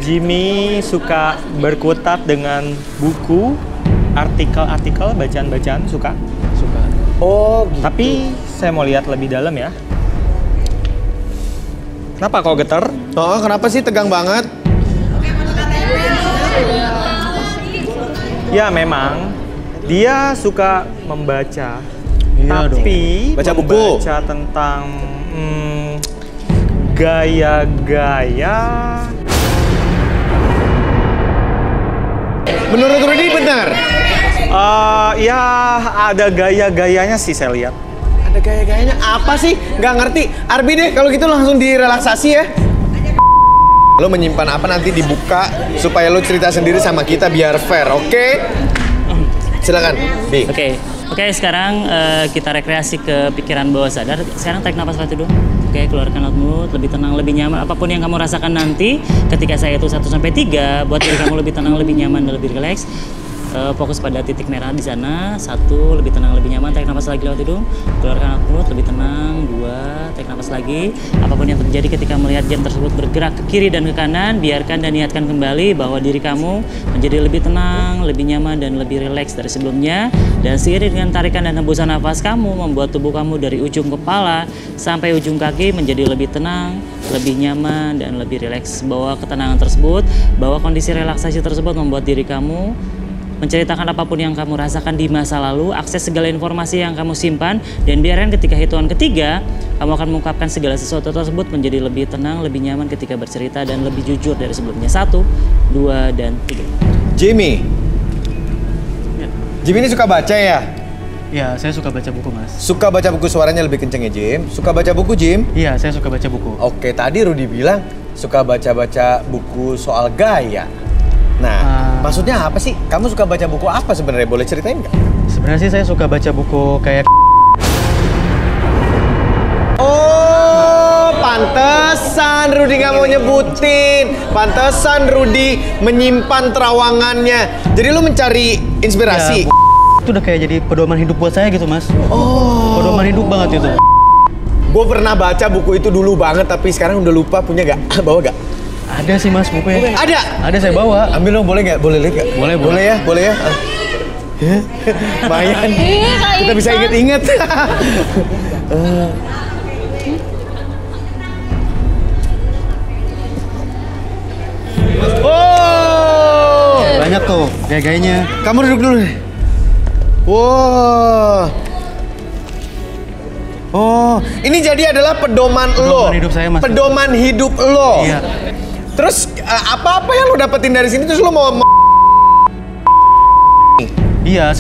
Jimmy suka berkutat dengan buku, artikel-artikel, bacaan-bacaan, suka. Oh, gitu. Tapi saya mau lihat lebih dalam ya. Kenapa kok getar? Oh, kenapa sih tegang banget? Ya memang dia suka membaca, tapi baca buku, membaca tentang gaya-gaya. Menurut Rudy benar? Ya ada gaya-gayanya sih saya lihat. Ada gaya-gayanya apa sih? Nggak ngerti. Arbi deh, kalau gitu langsung direlaksasi ya. Lo menyimpan apa nanti dibuka supaya lo cerita sendiri sama kita biar fair, oke? Silakan, Bi. Oke, sekarang kita rekreasi ke pikiran bawah sadar. Sekarang tarik nafas lewat hidung. Oke, keluarkan lewat mulut, lebih tenang, lebih nyaman. Apapun yang kamu rasakan nanti, ketika saya itu 1 sampai 3, buat diri kamu lebih tenang, lebih nyaman, dan lebih rileks. Fokus pada titik merah di sana. 1, lebih tenang, lebih nyaman. Tarik nafas lagi lewat hidung. Keluarkan lewat mulut, lebih tenang. 2, tarik nafas lagi. Apapun yang terjadi ketika melihat jam tersebut bergerak ke kiri dan ke kanan, biarkan dan niatkan kembali bahwa diri kamu menjadi lebih tenang, lebih nyaman, dan lebih rileks dari sebelumnya. Dan seiring dengan tarikan dan hembusan nafas kamu, membuat tubuh kamu dari ujung kepala sampai ujung kaki menjadi lebih tenang, lebih nyaman, dan lebih rileks. Bawa ketenangan tersebut, bawa kondisi relaksasi tersebut membuat diri kamu menceritakan apapun yang kamu rasakan di masa lalu, akses segala informasi yang kamu simpan, dan biarkan ketika hitungan ketiga, kamu akan mengungkapkan segala sesuatu tersebut menjadi lebih tenang, lebih nyaman ketika bercerita, dan lebih jujur dari sebelumnya. 1, 2, dan 3. Jimmy. Ya. Jimmy ini suka baca ya? Iya, saya suka baca buku, Mas. Suka baca buku, suaranya lebih kenceng ya, Jim? Suka baca buku, Jim? Iya, saya suka baca buku. Oke, tadi Rudy bilang suka baca-baca buku soal gaya. Nah, maksudnya apa sih? Kamu suka baca buku apa sebenarnya? Boleh ceritain nggak? Sebenarnya sih saya suka baca buku kayak... Oh, pantesan Rudy nggak mau nyebutin. Pantesan Rudy menyimpan terawangannya. Jadi lu mencari inspirasi? Ya, itu udah kayak jadi pedoman hidup buat saya gitu, Mas. Oh. Pedoman hidup banget itu. Gue pernah baca buku itu dulu banget, tapi sekarang udah lupa. Punya gak? Bawa gak? Ada sih, Mas, bukunya. Ada? Ada, saya bawa. Ambil dong, boleh nggak? Boleh lihat nggak? Boleh, boleh ya, boleh ya. Lumayan. Kita bisa inget-inget. Oh, banyak tuh gaya-gayanya. Kamu duduk dulu deh. Wow. Oh, ini jadi adalah pedoman lo. Pedoman hidup saya, Mas. Pedoman hidup lo. Iya. Terus apa-apa yang lo dapetin dari sini terus lo mau Iya,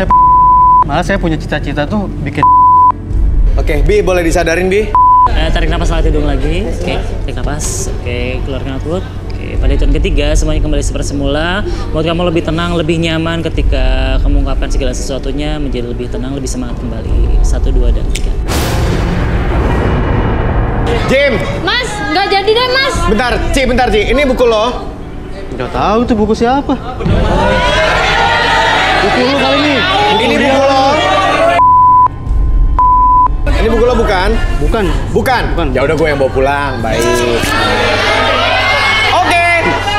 malah saya punya cita-cita tuh bikin. Oke, Bi, boleh disadarin, Bi? Tarik nafas lewat hidung lagi. Oke, tarik nafas. Oke, keluarkan output. Oke, pada hitungan ketiga semuanya kembali seperti semula. Buat kamu lebih tenang, lebih nyaman ketika kamu mengungkapkan segala sesuatunya, menjadi lebih tenang, lebih semangat kembali. 1, 2, dan 3. Jim! Mas, nggak jadi deh, Mas. Bentar, Ci. Ini buku lo? Nggak tahu tuh buku siapa. Buku lu kali ini. Ini buku lo? Ini buku lo bukan? Bukan? Ya udah gue yang bawa pulang. Baik. Oke,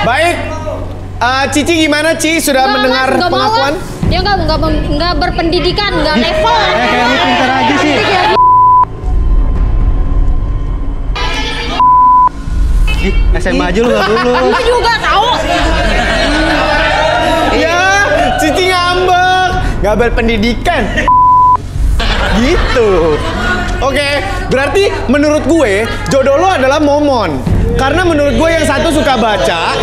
baik. Cici gimana, Ci? Sudah mendengar pengakuan? Dia nggak berpendidikan, nggak level. Kayak lu pintar aja sih. SMA aja lu nggak lulus. Lu juga tahu. Ya, Cici ngambek. Nggak berpendidikan. Gitu. Oke, berarti menurut gue jodoh lo adalah Momon. Karena menurut gue yang satu suka baca,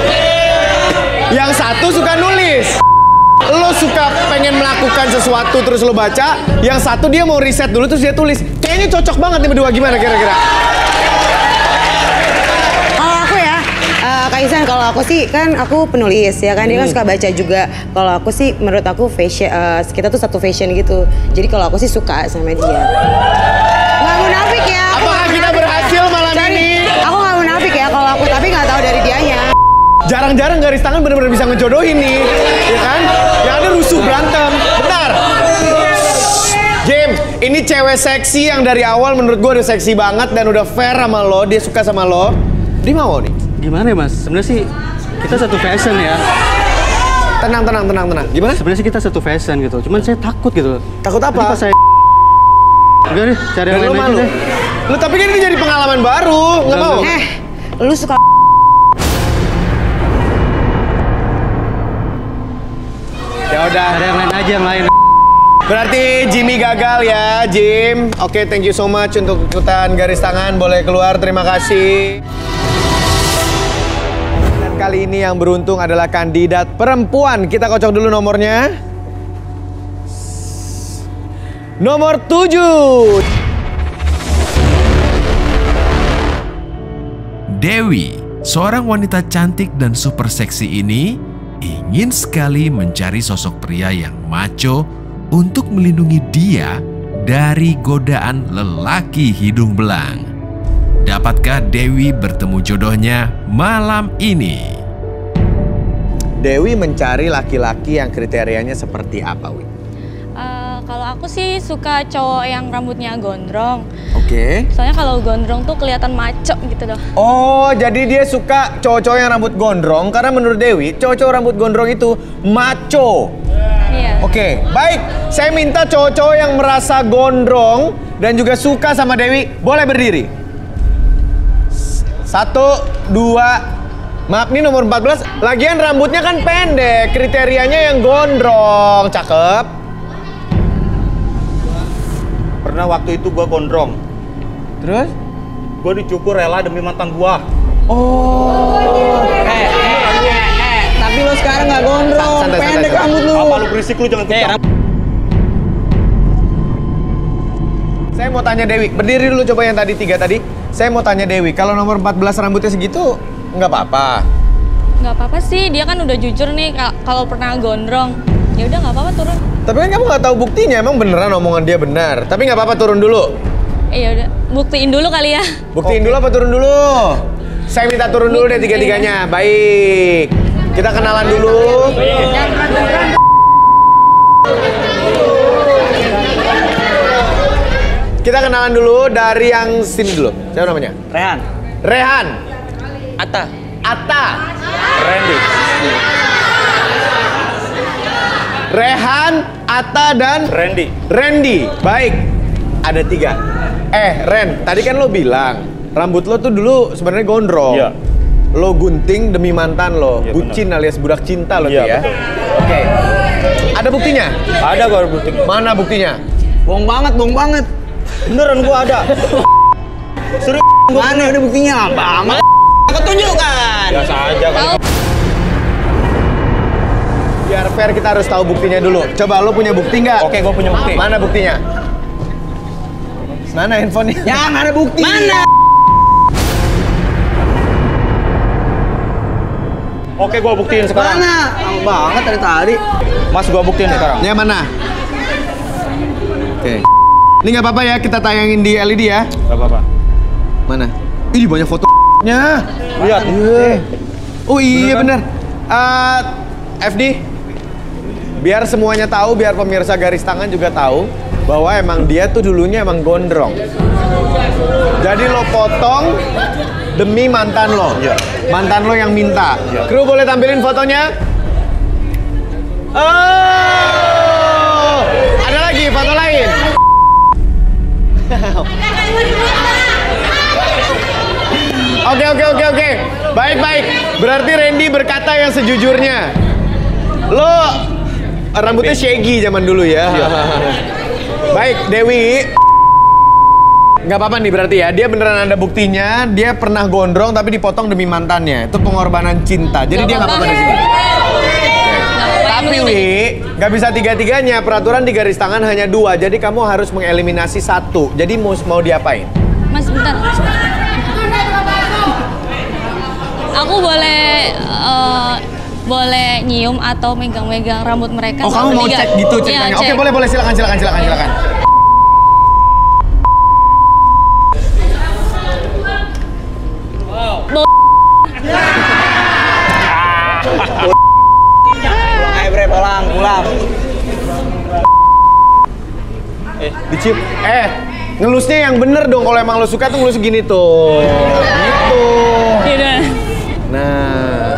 yang satu suka nulis. Lo suka pengen melakukan sesuatu terus lo baca, yang satu dia mau riset dulu terus dia tulis. Kayaknya cocok banget nih berdua, gimana kira-kira? Kalau aku ya, Kak Ihsan, kalau aku sih kan aku penulis ya kan, dia kan suka baca juga. Kalau aku sih menurut aku fashion, kita tuh satu fashion gitu. Jadi kalau aku sih suka sama dia. Nggak munafik ya. Apakah kita berhasil malam ini? Aku nggak munafik ya kalau aku, tapi nggak tahu dari dianya. Jarang-jarang garis tangan bener-bener bisa ngejodohin nih, ya kan? Yang ada rusuh berantem. Bentar. Jim, ini cewek seksi yang dari awal menurut gue udah seksi banget dan udah fair sama lo, dia suka sama lo. Dia mau nih. Gimana ya, Mas? Sebenarnya sih kita satu fashion ya. Tenang. Gimana? Sebenarnya sih kita satu fashion gitu. Cuman saya takut gitu. Takut apa? Pas saya... Udah deh, cari yang lain aja deh. Lu tapi kan ini jadi pengalaman baru, nggak mau? Lu suka... Ya udah. Cari yang lain aja, yang lain. Berarti Jimmy gagal ya, Jim. Oke, thank you so much untuk ikutan garis tangan. Boleh keluar, terima kasih. Dan kali ini yang beruntung adalah kandidat perempuan. Kita kocok dulu nomornya. Nomor 7. Dewi, seorang wanita cantik dan super seksi ini ingin sekali mencari sosok pria yang macho untuk melindungi dia dari godaan lelaki hidung belang. Dapatkah Dewi bertemu jodohnya malam ini? Dewi mencari laki-laki yang kriterianya seperti apa, Wi? Kalau aku sih suka cowok yang rambutnya gondrong. Oke. Soalnya kalau gondrong tuh kelihatan maco gitu loh. Oh, jadi dia suka cowok-cowok yang rambut gondrong karena menurut Dewi, cowok-cowok rambut gondrong itu maco. Iya. Oke, baik. Saya minta cowok-cowok yang merasa gondrong dan juga suka sama Dewi, boleh berdiri. 1, 2, maaf ini nomor 14. Lagian rambutnya kan pendek, kriterianya yang gondrong. Cakep. Pernah waktu itu gua gondrong. Terus? Gua dicukur rela demi mantan gua. Oh. Tapi lo sekarang nggak gondrong, pendek rambut lu. Apa lu berisik lu jangan kencang. Saya mau tanya Dewi, berdiri dulu coba yang tadi 3 tadi. Saya mau tanya Dewi, kalau nomor 14 rambutnya segitu nggak apa-apa? Nggak apa-apa sih, dia kan udah jujur nih kalau pernah gondrong. Ya udah nggak apa-apa turun. Tapi kan kamu nggak tahu buktinya, emang beneran omongan dia benar. Tapi nggak apa-apa turun dulu. Ya udah, buktiin dulu kali ya. Buktiin dulu apa turun dulu? Saya minta turun dulu deh tiga-tiganya. Baik. Kita kenalan dulu. Kita kenalan dulu dari yang sini dulu. Siapa namanya? Rehan. Rehan. Atta. Atta. Randy. Rehan, Atta, dan Randy. Baik. Ada 3. Ren, tadi kan lo bilang rambut lo tuh dulu sebenarnya gondrong. Iya. Lo gunting demi mantan lo, Iya, bucin alias budak cinta lo Iya, tuh ya. betul. Oke. Ada buktinya? Ada gua buktinya. Mana buktinya? Bohong banget. Beneran gua ada. Serius. Mana ada buktinya? Banget. Aku tunjukkan. Biasa aja kan. Biar fair kita harus tahu buktinya dulu. Coba lo punya bukti nggak? Oke, gua punya bukti. Mana buktinya? Mana handphonenya? Ya nggak ada bukti. Mana? Oke, gua buktiin sekarang. Mana? Lama banget dari tadi. Mas, gua buktiin sekarang. Yang mana? Oke. Ini nggak apa-apa ya, kita tayangin di LED ya. Gak apa-apa. Mana? Ih, banyak fotonya. Lihat. Oh iya bener. FD, biar semuanya tahu, biar pemirsa garis tangan juga tahu bahwa emang dia tuh dulunya emang gondrong. Jadi lo potong demi mantan lo. Iya. Mantan lo yang minta. Iya. Kru boleh tampilin fotonya? Oh, ada lagi foto lain. Oke. Baik. Berarti Randy berkata yang sejujurnya. Lo rambutnya shaggy zaman dulu ya. Baik, Dewi. Nggak apa-apa nih berarti ya. Dia beneran ada buktinya. Dia pernah gondrong tapi dipotong demi mantannya. Itu pengorbanan cinta. Jadi dia nggak apa-apa di sini. Tapi Wi, nggak bisa tiga-tiganya. Peraturan di garis tangan hanya 2. Jadi kamu harus mengeliminasi 1. Jadi mau diapain? Mas, bentar. Aku boleh nyium atau megang-megang rambut mereka. Oh, kamu mau cek gitu ceritanya? Iya, Oke, boleh. Silakan. Pulang. Dicium. Ngelusnya yang bener dong. Kalau emang lo suka tuh ngelus gini tuh. Gitu. Nah.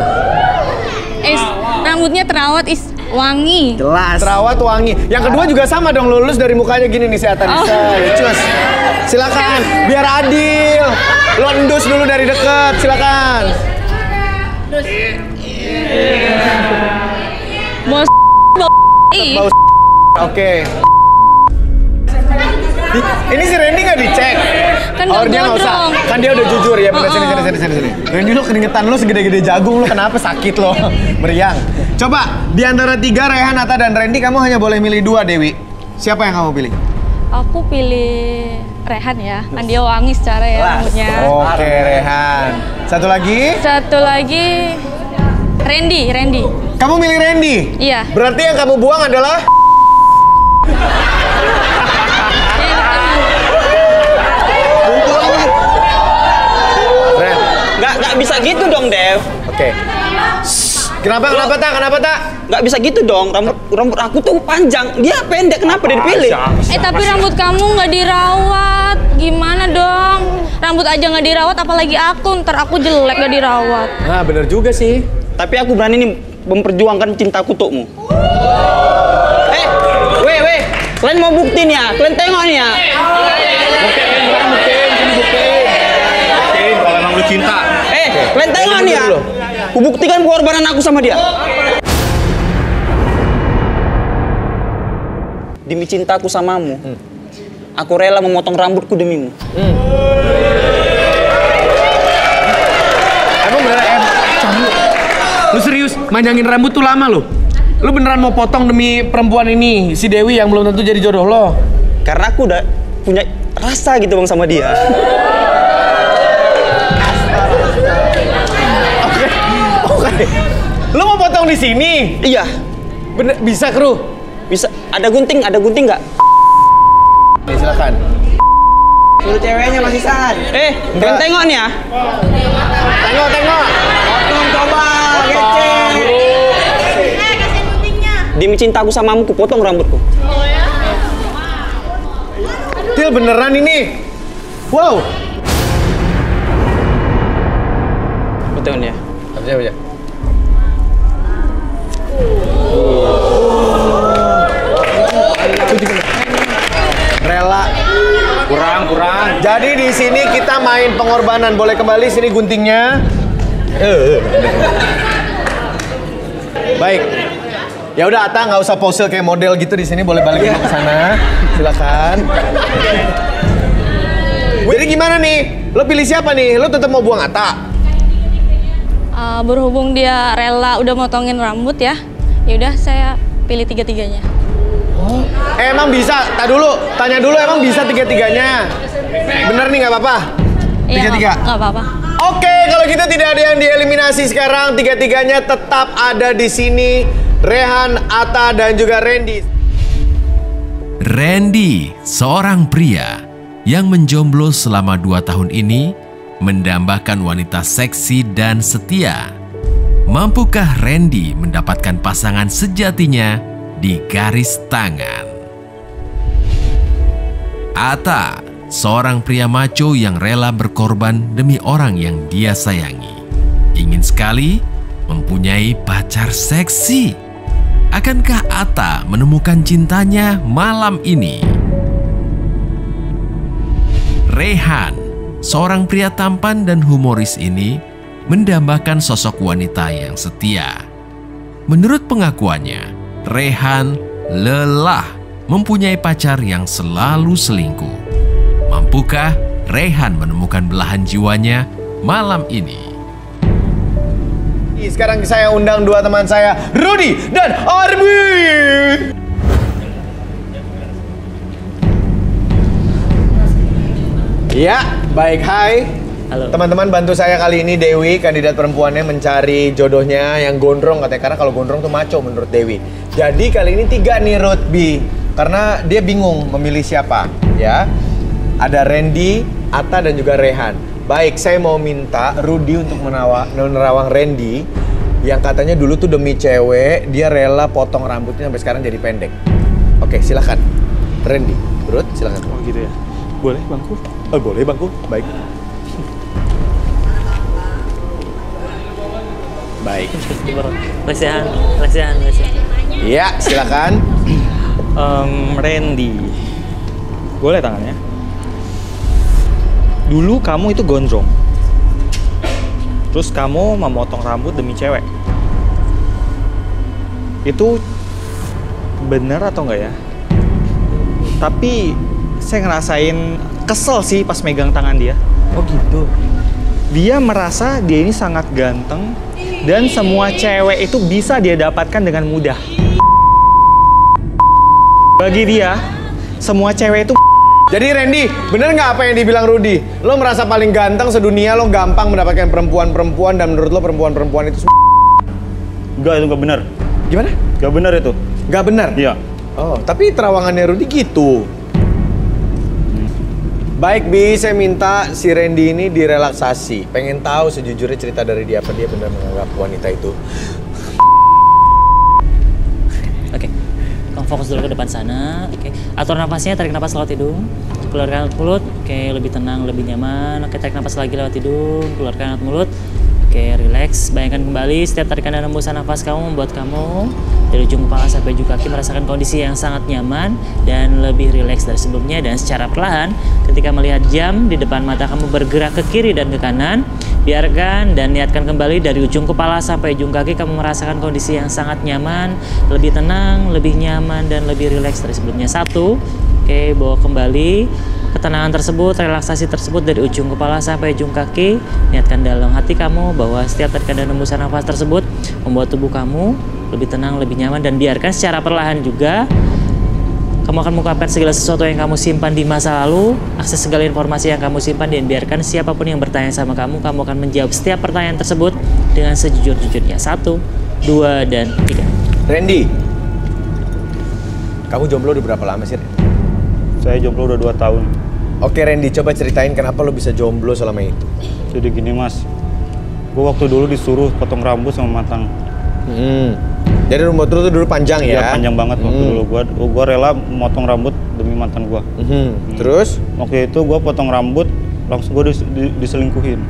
Rambutnya terawat, wangi. Jelas. Terawat wangi. Yang kedua juga sama dong, lulus dari mukanya gini nih seatan. Cus. Silakan, biar adil. Lo endus dulu dari deket, silakan. Bos. Bau. Oke. Ini si Randy nggak dicek? Kan Oh, dia nggak usah. gondrong. Kan dia udah jujur ya. Bener, sini. Randy, lo keringetan lo segede-gede jagung, lo kenapa sakit lo? Meriang. Coba, di antara 3, Rehan, Atta, dan Randy, kamu hanya boleh milih 2, Dewi. Siapa yang kamu pilih? Aku pilih Rehan ya. Kan dia wangi secara ya rambutnya. Oke, Rehan. Satu lagi, Randy. Kamu milih Randy? Iya. Berarti yang kamu buang adalah? Nggak bisa gitu dong, Dev. Oke. Kenapa tak? Nggak bisa gitu dong, rambut aku tuh panjang, dia pendek, kenapa dia dipilih? Tapi rambut kamu nggak dirawat, gimana dong? Rambut aja nggak dirawat, apalagi aku, ntar aku jelek nggak dirawat. Nah bener juga sih. Tapi aku berani nih memperjuangkan cintaku untukmu. Weh, kalian mau buktiin ya? Kalian tengok nih ya. Buktiin kalau emang lu cinta. Kalian tengok nih ya. Kubuktikan pengorbanan aku sama dia. Demi cintaku samamu, aku rela memotong rambutku demimu. Emang beneran lu serius manjangin rambut tuh lama lu? Lu beneran mau potong demi perempuan ini, si Dewi yang belum tentu jadi jodoh lo? Karena aku udah punya rasa gitu bang sama dia. Oke. Lu mau potong di sini? Iya. Bener, bisa kru? Bisa. Ada gunting nggak? Nih, silakan. Suruh ceweknya masih saan. Kalian tengok nih ya. Tengok. Potong coba, kece. Kasih guntingnya. Demi cintaku samamu, ku potong rambutku. Til beneran ini. Wow. Betul ya. Baca. Rela. Kurang. Jadi di sini kita main pengorbanan. Boleh kembali sini guntingnya. Baik. Ya udah Ata, nggak usah pose kayak model gitu di sini, boleh balik ke sana. Silakan. Jadi gimana nih? Lo pilih siapa nih? Lo tetap mau buang Ata? Berhubung dia rela udah motongin rambut ya, yaudah saya pilih tiga-tiganya. Emang bisa? Tanya dulu emang bisa tiga-tiganya? Bener nih, nggak apa-apa? Tiga-tiga? Nggak apa-apa. Oke, kalau gitu tidak ada yang dieliminasi sekarang, tiga-tiganya tetap ada di sini. Rehan, Ata, dan juga Randy. Randy, seorang pria yang menjomblo selama 2 tahun ini, mendambakan wanita seksi dan setia. Mampukah Randy mendapatkan pasangan sejatinya di garis tangan? Ata, seorang pria maco yang rela berkorban demi orang yang dia sayangi. Ingin sekali mempunyai pacar seksi. Akankah Ata menemukan cintanya malam ini? Rehan, seorang pria tampan dan humoris ini mendambakan sosok wanita yang setia. Menurut pengakuannya, Rehan lelah mempunyai pacar yang selalu selingkuh. Mampukah Rehan menemukan belahan jiwanya malam ini? Sekarang saya undang dua teman saya, Rudy dan Arbi. Ya, baik, hai. Halo. Teman-teman, bantu saya kali ini Dewi, kandidat perempuannya mencari jodohnya yang gondrong katanya. Karena kalau gondrong tuh maco menurut Dewi. Jadi kali ini 3 nih Rudy, karena dia bingung memilih siapa. Ya, ada Randy, Ata, dan juga Rehan. Baik, saya mau minta Rudy untuk menerawang Randy yang katanya dulu tuh demi cewek dia rela potong rambutnya sampai sekarang jadi pendek. Oke, silakan. Randy, Rud, silakan. Oh gitu ya. Boleh bangku? Boleh bangku. Baik. Baik. Lesehan. Iya, silakan. Randy. Boleh tangannya? Dulu kamu itu gondrong. Terus kamu memotong rambut demi cewek. Itu bener atau enggak ya? Tapi saya ngerasain kesel sih pas megang tangan dia. Oh gitu. Dia merasa dia ini sangat ganteng dan semua cewek itu bisa dia dapatkan dengan mudah. Bagi dia, semua cewek itu. Jadi Randy, bener nggak apa yang dibilang Rudy? Lo merasa paling ganteng sedunia, lo gampang mendapatkan perempuan-perempuan, dan menurut lo perempuan-perempuan itu Enggak, itu nggak benar. Gimana? Nggak benar itu. Nggak benar? Iya. Oh, tapi terawangannya Rudy gitu. Baik, Bi, saya minta si Randy ini direlaksasi. Pengen tahu sejujurnya cerita dari dia, apa dia benar menganggap wanita itu fokus dulu ke depan sana. Oke. Atur nafasnya, tarik napas lewat hidung, keluarkan lewat mulut. Oke, lebih tenang, lebih nyaman. Oke, tarik napas lagi lewat hidung, keluarkan lewat mulut. Oke, relax. Bayangkan kembali setiap tarikan dan hembusan nafas kamu membuat kamu dari ujung kepala sampai ujung kaki merasakan kondisi yang sangat nyaman dan lebih rileks dari sebelumnya. Dan secara perlahan, ketika melihat jam di depan mata kamu bergerak ke kiri dan ke kanan, biarkan dan niatkan kembali dari ujung kepala sampai ujung kaki kamu merasakan kondisi yang sangat nyaman, lebih tenang, lebih nyaman, dan lebih rileks dari sebelumnya. 1. Oke, bawa kembali ketenangan tersebut, relaksasi tersebut dari ujung kepala sampai ujung kaki. Niatkan dalam hati kamu bahwa setiap tarikan dan hembusan nafas tersebut membuat tubuh kamu lebih tenang, lebih nyaman, dan biarkan secara perlahan juga kamu akan mengungkapkan segala sesuatu yang kamu simpan di masa lalu, akses segala informasi yang kamu simpan, dan biarkan siapapun yang bertanya sama kamu akan menjawab setiap pertanyaan tersebut dengan sejujur-jujurnya. 1, 2, dan 3. Randy, kamu jomblo udah berapa lama sih? Saya jomblo udah 2 tahun. Oke Randy, coba ceritain kenapa lo bisa jomblo selama itu. Jadi gini mas, gue waktu dulu disuruh potong rambut sama mantan. Jadi rambut lu tuh dulu panjang ya? Iya panjang banget waktu dulu. Gue rela motong rambut demi mantan gue. Terus? Waktu itu gue potong rambut, langsung gue diselingkuhin.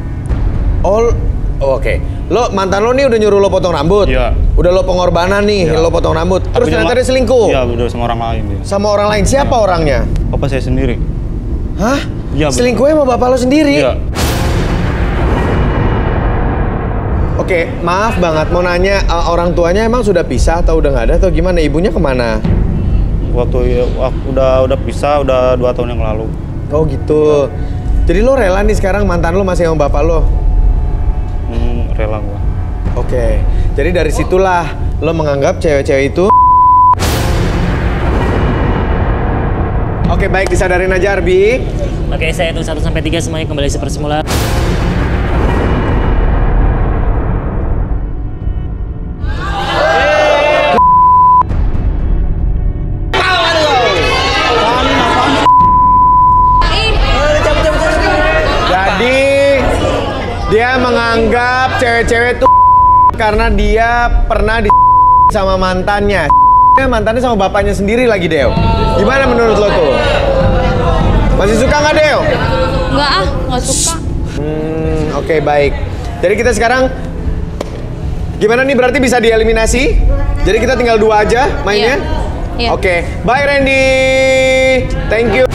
Oh, oke. Lo mantan lo nih udah nyuruh lo potong rambut? Iya. Udah lo pengorbanan nih, lo potong rambut. Terus ternyata dia selingkuh? Iya, udah sama orang lain dia. Sama orang lain? Siapa orangnya? Papa saya sendiri. Hah? Iya. Selingkuhnya sama bapak lo sendiri? Iya. Oke, maaf banget mau nanya, orang tuanya emang sudah pisah atau udah nggak ada atau gimana? Ibunya kemana? Waktu udah pisah, udah 2 tahun yang lalu. Oh gitu. Jadi lo rela nih sekarang mantan lo masih sama bapak lo? Rela gua. Oke, jadi dari situlah lo menganggap cewek-cewek itu. Oke, baik, disadarin aja Arbi. Oke, saya hitung 1 sampai 3 semuanya kembali seperti semula. Dia menganggap cewek-cewek tuh karena dia pernah sama mantannya. Mantannya sama bapaknya sendiri lagi, Deo. Gimana menurut lo tuh? Masih suka nggak, Deo? Nggak suka. Oke, baik. Jadi kita sekarang gimana nih, berarti bisa dieliminasi? Jadi kita tinggal 2 aja mainnya? Iya. Oke, bye Randy. Thank you.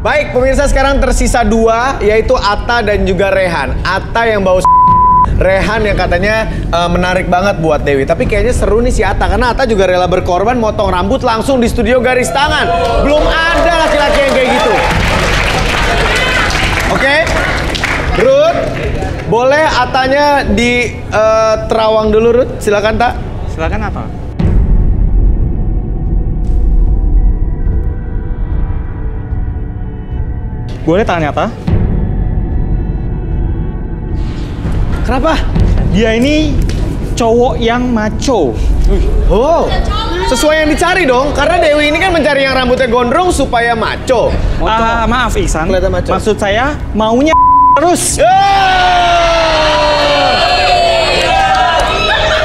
Baik, pemirsa, sekarang tersisa 2, yaitu Atta dan juga Rehan. Atta yang bau Rehan yang katanya menarik banget buat Dewi. Tapi kayaknya seru nih si Atta, karena Atta juga rela berkorban motong rambut langsung di studio garis tangan. Belum ada laki-laki yang kayak gitu. Oke? Ruth, boleh Attanya di terawang dulu, Ruth? Silakan, Tak. Silakan apa? Boleh tanya apa? Kenapa? Dia ini cowok yang maco. Oh, sesuai yang dicari dong. Karena Dewi ini kan mencari yang rambutnya gondrong supaya maco. Maaf Iksan, maco. Maksud saya maunya terus.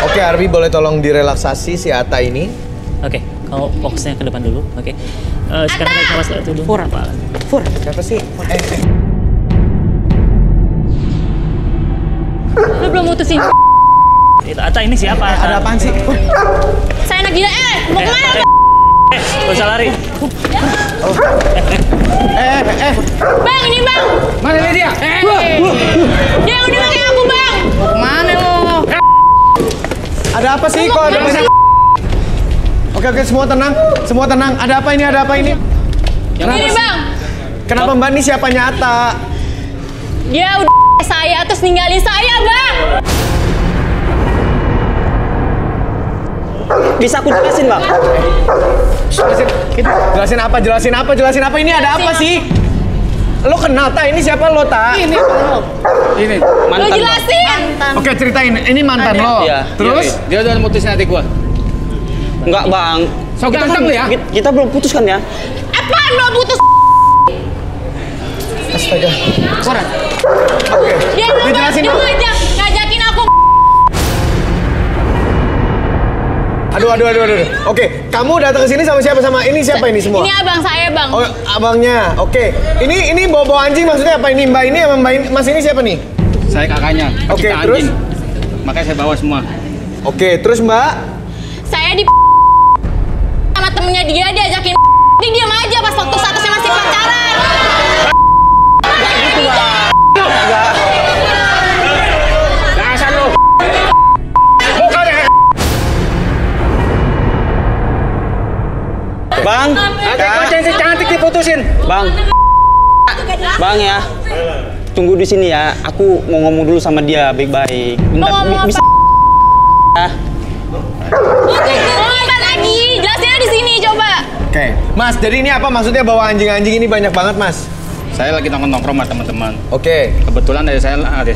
Oke, Arbi boleh tolong direlaksasi si Atta ini? Oke, kamu fokusnya ke depan dulu. Oke. Sekarang tarik nafas lewat hidung. Fur, siapa sih? Lu belum mutusin. Itu Atta ini siapa? Ada apaan sih? Saya anak gila. Mau kemana? Gak usah lari. Bang, ini bang. Mana dia? Dia udah pakai aku, bang. Mau kemana lo? Ada apa sih? Kok ada banyak? Oke, semua tenang. Semua tenang. Ada apa ini? Ada apa ini? Ini bang. Kenapa Mbak ini siapanya Atta? Dia udah saya terus ninggalin saya, bang. Bisa aku jelasin, Bang? Jelasin apa? Jelasin apa? Ini ada apa sih? Lo kenal, Ta? Ini siapa lo, Ta? Ini lo. Ini Lo jelasin. Oke, ceritain. Ini mantan lo. Iya. Terus? Dia udah mutusin hati gua. Enggak, Bang. So ganteng lu ya? Kita belum putus kan ya? Apaan lo putus? Astaga. Koran. Oke. Dia Dijelasin. ngajakin aku. Oke, kamu datang ke sini sama siapa? Sama ini siapa ini semua? Ini abang saya, Bang. Oh, abangnya. Oke. Ini bawa anjing maksudnya apa ini? Mbak ini sama Mbak ini, Mas ini siapa nih? Saya kakaknya. Oke, pecinta terus? anjing. Makanya saya bawa semua. Oke, terus Mbak? Saya di sama temennya dia diajakin dia diam aja pas waktu statusnya masih pacaran. Dasar lu. Bukan ya. Bang, cantik diputusin. Bang ya. Tunggu di sini ya. Aku mau ngomong dulu sama dia baik-baik. Bisa. Ya. Ngomong lagi, jelasinnya di sini coba. Oke, Mas, jadi ini apa maksudnya bawa anjing-anjing ini banyak banget, Mas? Saya lagi nongkrong sama teman-teman. Oke. Kebetulan adik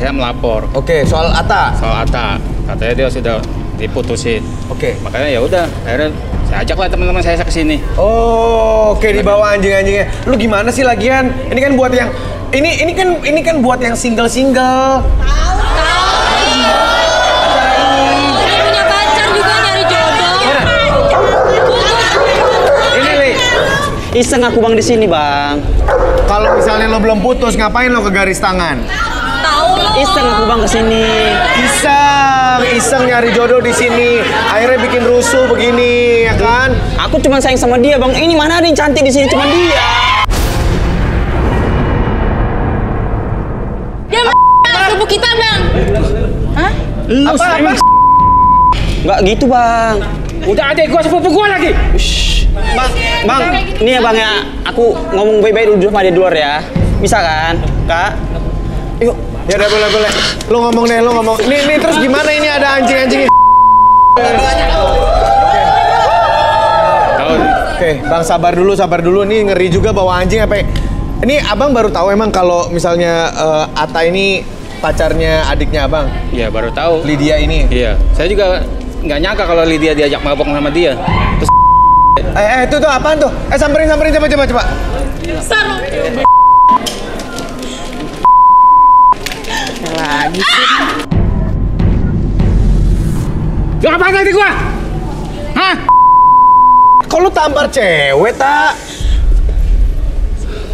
saya melapor. Oke, soal Atta. Soal Atta. Katanya dia sudah diputusin. Oke. Makanya ya udah, akhirnya saya ajaklah teman-teman saya ke sini. Oh, oke, dibawa anjing-anjingnya. Lu gimana sih lagian? Ini kan buat yang ini kan buat yang single-single. Punya pacar juga nyari jodoh. Ini Li. Iseng aku Bang di sini, Bang. Kalau misalnya lo belum putus, ngapain lo ke garis tangan? Tahu lo. Iseng aku Bang ke sini. Iseng nyari jodoh di sini. Akhirnya bikin rusuh begini, ya kan? Aku cuma sayang sama dia, Bang. Ini mana ada yang cantik di sini, cuma dia. Dia kerupuk kita, Bang. Hah? Apa? Nggak gitu, Bang. Udah adik gua sepupu gua lagi. Bang, ini ya Bang ya. Aku ngomong baik-baik dulu sama dia di luar ya. Bisa kan, Kak? Yuk. Ya udah boleh. Lo ngomong deh, lo ngomong. Nih terus gimana ini ada anjing-anjing? Oke, Bang sabar dulu. Nih ngeri juga bawa anjing apa? Ini Abang baru tahu emang kalau misalnya Atta ini pacarnya adiknya Abang? Iya, baru tahu. Lydia ini? Iya. Saya juga nggak nyangka kalau Lydia diajak mabok sama dia. Terus itu tuh apaan tuh? Samperin coba. Saru. Lagi sih. Lu ngapain tadi gua? Hah? Kok lu tampar cewek, Tak?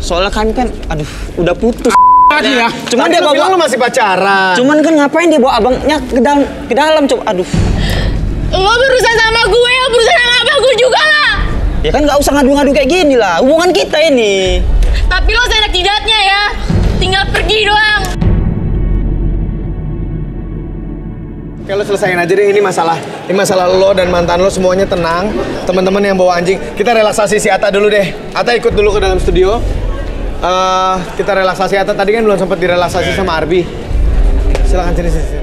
Soalnya kami kan, aduh, udah putus. Ya. Cuman dia bawa lu masih pacaran. Cuman kan ngapain dia bawa abangnya ke dalam coba. Aduh. Lo berusaha sama gue, berusaha sama abang gue juga lah. Ya kan nggak usah ngadu-ngadu kayak gini lah. Hubungan kita ini. Tapi lo seenak jidatnya ya. Tinggal pergi doang. Oke, lo selesain aja deh ini masalah lo dan mantan lo semuanya tenang. Teman-teman yang bawa anjing, kita relaksasi si Atta dulu deh. Atta ikut dulu ke dalam studio. Kita relaksasi Atta tadi kan belum sempat direlaksasi sama Arbi. Silakan sini.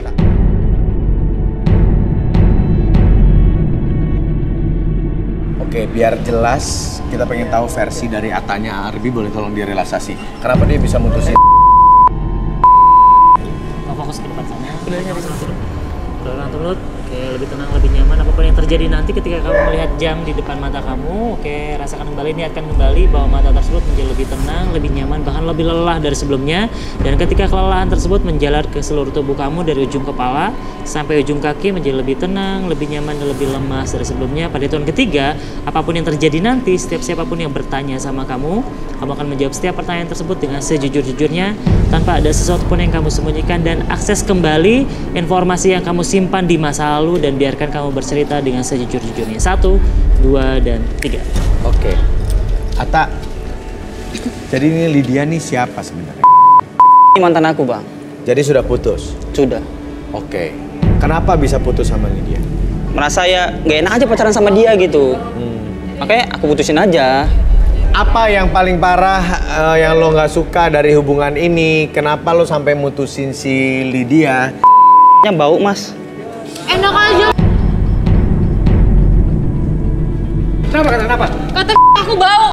Oke, biar jelas kita pengen tahu versi dari Attanya Arbi, boleh tolong direlaksasi. Kenapa dia bisa mutusin? Fokus ke depan sana. Udah nyari satu. Pelan turut, oke, lebih tenang, lebih nyaman. Apapun yang terjadi nanti ketika kamu melihat jam di depan mata kamu, oke, rasakan kembali, niatkan kembali bahwa mata tersebut menjadi lebih tenang, lebih nyaman, bahkan lebih lelah dari sebelumnya. Dan ketika kelelahan tersebut menjalar ke seluruh tubuh kamu dari ujung kepala sampai ujung kaki menjadi lebih tenang, lebih nyaman, dan lebih lemas dari sebelumnya. Pada hitungan ketiga, apapun yang terjadi nanti, setiap siapapun yang bertanya sama kamu akan menjawab setiap pertanyaan tersebut dengan sejujur-jujurnya, tanpa ada sesuatu pun yang kamu sembunyikan, dan akses kembali informasi yang kamu simpan di masa lalu dan biarkan kamu bercerita dengan sejujur-jujurnya. 1, 2, dan 3. Oke. Atta, jadi ini Lydia nih siapa sebenarnya? Ini mantan aku, Bang. Jadi sudah putus? Sudah. Oke. Kenapa bisa putus sama Lydia? Merasa ya nggak enak aja pacaran sama dia gitu. Makanya aku putusin aja. Apa yang paling parah yang lo nggak suka dari hubungan ini? Kenapa lo sampai mutusin si Lydia? Yang bau, Mas. Enak aja. Kenapa? Kata aku bau.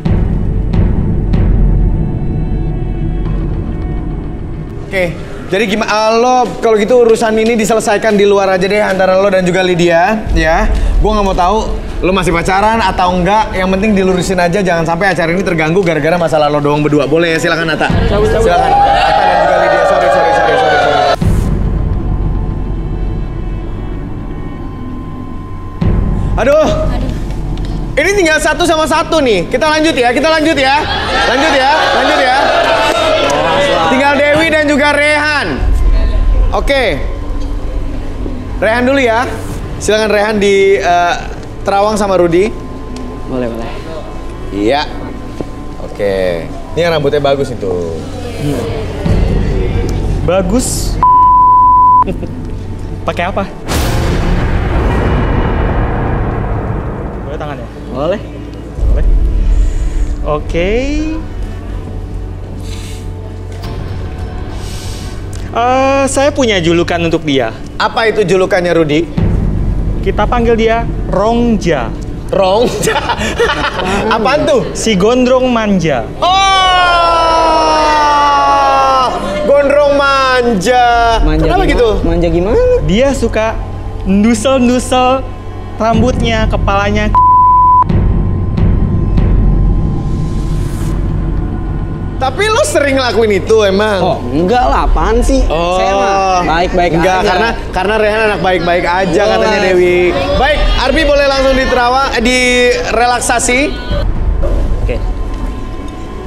Oke, jadi gimana lo kalau gitu urusan ini diselesaikan di luar aja deh antara lo dan juga Lydia, ya. Gue nggak mau tahu lo masih pacaran atau enggak. Yang penting dilurusin aja, jangan sampai acara ini terganggu gara-gara masalah lo doang berdua. Boleh ya, silakan Atta. Silakan. Atta dan juga Lydia. Sorry. Aduh, Ini tinggal 1 sama 1 nih. Kita lanjut ya. Lanjut ya. Tinggal Dewi dan juga Rehan. Oke. Rehan dulu ya. Silakan Rehan di terawang sama Rudi. Boleh. Iya. Oke. Ini yang rambutnya bagus itu. Bagus. Pakai apa? Boleh tangannya? Boleh. Oke. Saya punya julukan untuk dia. Apa itu julukannya, Rudi? Kita panggil dia Rongja. Rongja? Apaan tuh? Si gondrong manja. Oh! Gondrong manja. Kenapa gimana? gitu? Manja gimana? Dia suka ndusel-ndusel rambutnya, kepalanya. Tapi lo sering ngelakuin itu emang? Oh, enggak lah, apaan sih? Saya mah baik-baik aja. Enggak, karena Rehan anak baik-baik aja katanya Dewi. Baik, Arbi boleh langsung direlaksasi. Oke,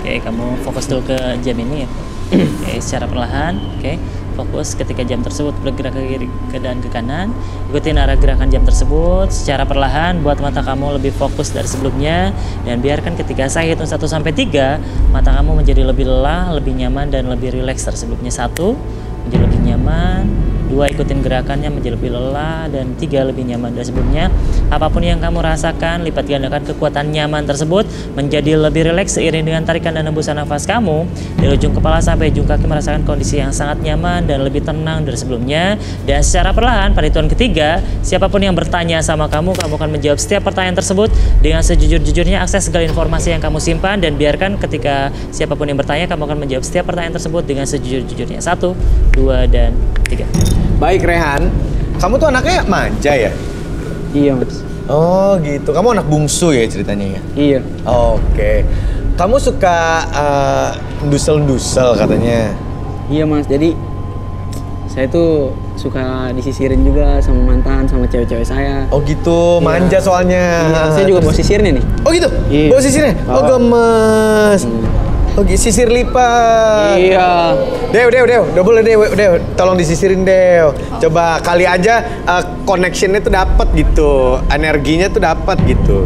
kamu fokus dulu ke jam ini ya. Oke, secara perlahan. Oke, fokus ketika jam tersebut bergerak ke kiri dan ke kanan. Ikutin arah gerakan jam tersebut secara perlahan. Buat mata kamu lebih fokus dari sebelumnya. Dan biarkan ketika saya hitung 1-3, mata kamu menjadi lebih lelah, lebih nyaman, dan lebih rileks dari sebelumnya. 1, menjadi lebih nyaman. 2, ikutin gerakannya menjadi lebih lelah. Dan 3, lebih nyaman dari sebelumnya. Apapun yang kamu rasakan, lipat gandakan kekuatan nyaman tersebut menjadi lebih rileks seiring dengan tarikan dan hembusan nafas kamu. Dari ujung kepala sampai ujung kaki merasakan kondisi yang sangat nyaman dan lebih tenang dari sebelumnya. Dan secara perlahan pada hitungan ketiga, siapapun yang bertanya sama kamu akan menjawab setiap pertanyaan tersebut dengan sejujur-jujurnya. Akses segala informasi yang kamu simpan dan biarkan ketika siapapun yang bertanya, kamu akan menjawab setiap pertanyaan tersebut dengan sejujur-jujurnya. 1, 2, dan 3. Baik Rehan, kamu tuh anaknya manja ya? Iya mas. Oh gitu, kamu anak bungsu ya ceritanya ya? Iya. Oke. Kamu suka ndusel-ndusel katanya? Iya mas, jadi saya tuh suka disisirin juga sama mantan, sama cewek-cewek saya. Oh gitu, manja soalnya. Iya, saya juga bawa sisirnya nih. Oh gitu? Iya. Bawa sisirnya? Oh gemes. Oh sisir lipat. Iya. Dew, udah boleh Dew, tolong disisirin Dew. Coba kali aja connectionnya tuh dapat gitu, energinya tuh dapat gitu.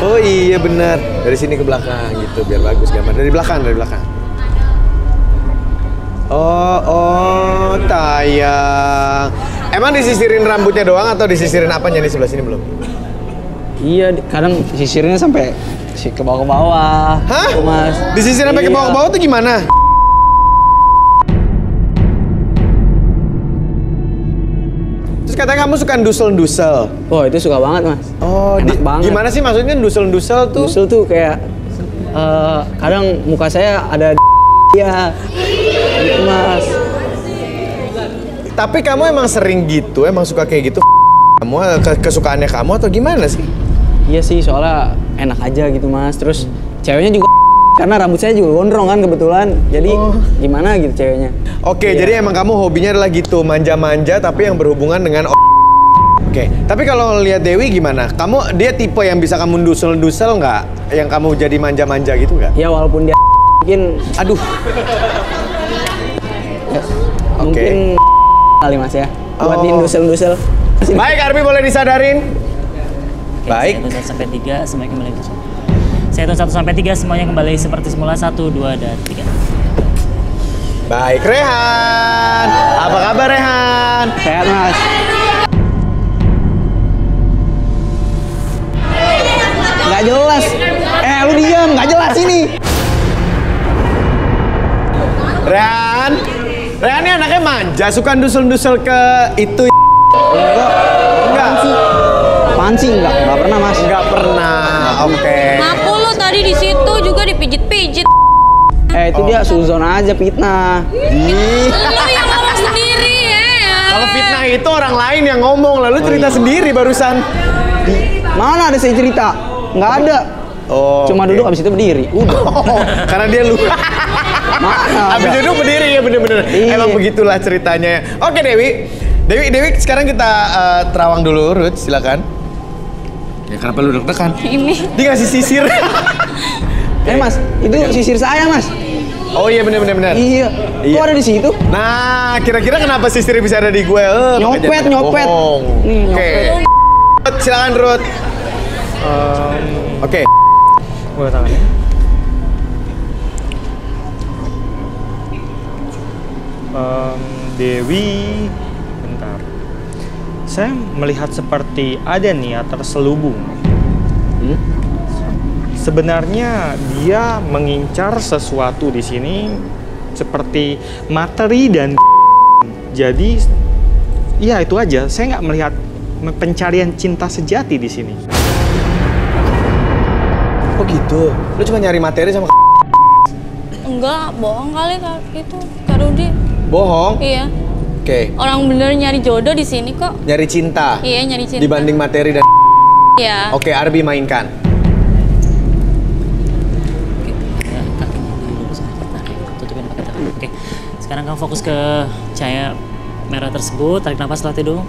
Oh iya benar, dari sini ke belakang gitu biar bagus gambar. Dari belakang. Oh tayang. Emang disisirin rambutnya doang atau disisirin apanya di sebelah sini belum? Iya, kadang sisirnya sampai ke bawah-bawah. Hah? Mas. Disisir sampai ke bawah-bawah tuh gimana? Terus katanya kamu suka ndusel-ndusel. Oh, itu suka banget, Mas. Oh, enak banget. Gimana sih maksudnya ndusel-ndusel tuh? Ndusel tuh kayak kadang muka saya ada ya. Gitu, Mas. Tapi kamu emang sering gitu, emang suka kayak gitu? Kamu kesukaannya kamu atau gimana sih? Iya sih, soalnya enak aja gitu mas. Terus ceweknya juga karena rambut saya juga gondrong kan kebetulan. Jadi gimana gitu ceweknya. Oke, jadi emang kamu hobinya adalah gitu, manja-manja tapi yang berhubungan dengan Oke, tapi kalau lihat Dewi gimana? Dia tipe yang bisa kamu ndusel-ndusel nggak? Yang kamu jadi manja-manja gitu nggak? Ya walaupun dia mungkin, aduh. Ya, mungkin kali mas ya, buat ndusel-ndusel. Baik, Arbi boleh disadarin. Baik. Saya hitung 1-3, semuanya kembali. Saya hitung 1-3, semuanya kembali seperti semula. 1, 2, dan 3. Baik, Rehan. Apa kabar Rehan? Sehat mas. Nggak jelas. Lu diam, nggak jelas ini. Rehan ini anaknya manja, suka ndusel-ndusel ke itu. Enggak sih. Apaan sih? Enggak pernah mas. Enggak pernah, oke. Ngaku lu tadi di situ juga dipijit-pijit. Itu dia suzon aja fitnah. Lu yang ngomong sendiri ya. Kalau fitnah itu orang lain yang ngomong, lalu cerita sendiri barusan. Mana ada saya cerita? Nggak ada. Oh. Cuma duduk habis itu berdiri. Udah. Karena dia lupa. Mana? Habis duduk berdiri ya bener-bener. Emang begitulah ceritanya. Oke Dewi, sekarang kita terawang dulu, Ruth, silakan. Ya kenapa lu deg-degan? Ini. Dia ngasih sisir. Mas, itu sisir saya, Mas. Oh iya benar. Iya. Kok ada di situ? Nah, kira-kira kenapa sisir bisa ada di gue? Nyopet. Nih, Oke. Silakan Ruth. Oke. Gue tangannya. Dewi, bentar. Saya melihat seperti ada niat terselubung. Sebenarnya dia mengincar sesuatu di sini seperti materi dan jadi ya itu aja. Saya nggak melihat pencarian cinta sejati di sini. Oh gitu. Lu cuma nyari materi sama Enggak, bohong kali itu Kak Rudi. bohong? Iya. Oke. Orang bener nyari jodoh di sini kok. Nyari cinta. Iya, nyari cinta. Dibanding materi dan Iya. Oke, Arbi mainkan. Oke, sekarang kamu fokus ke cahaya merah tersebut, tarik nafas latih hidung.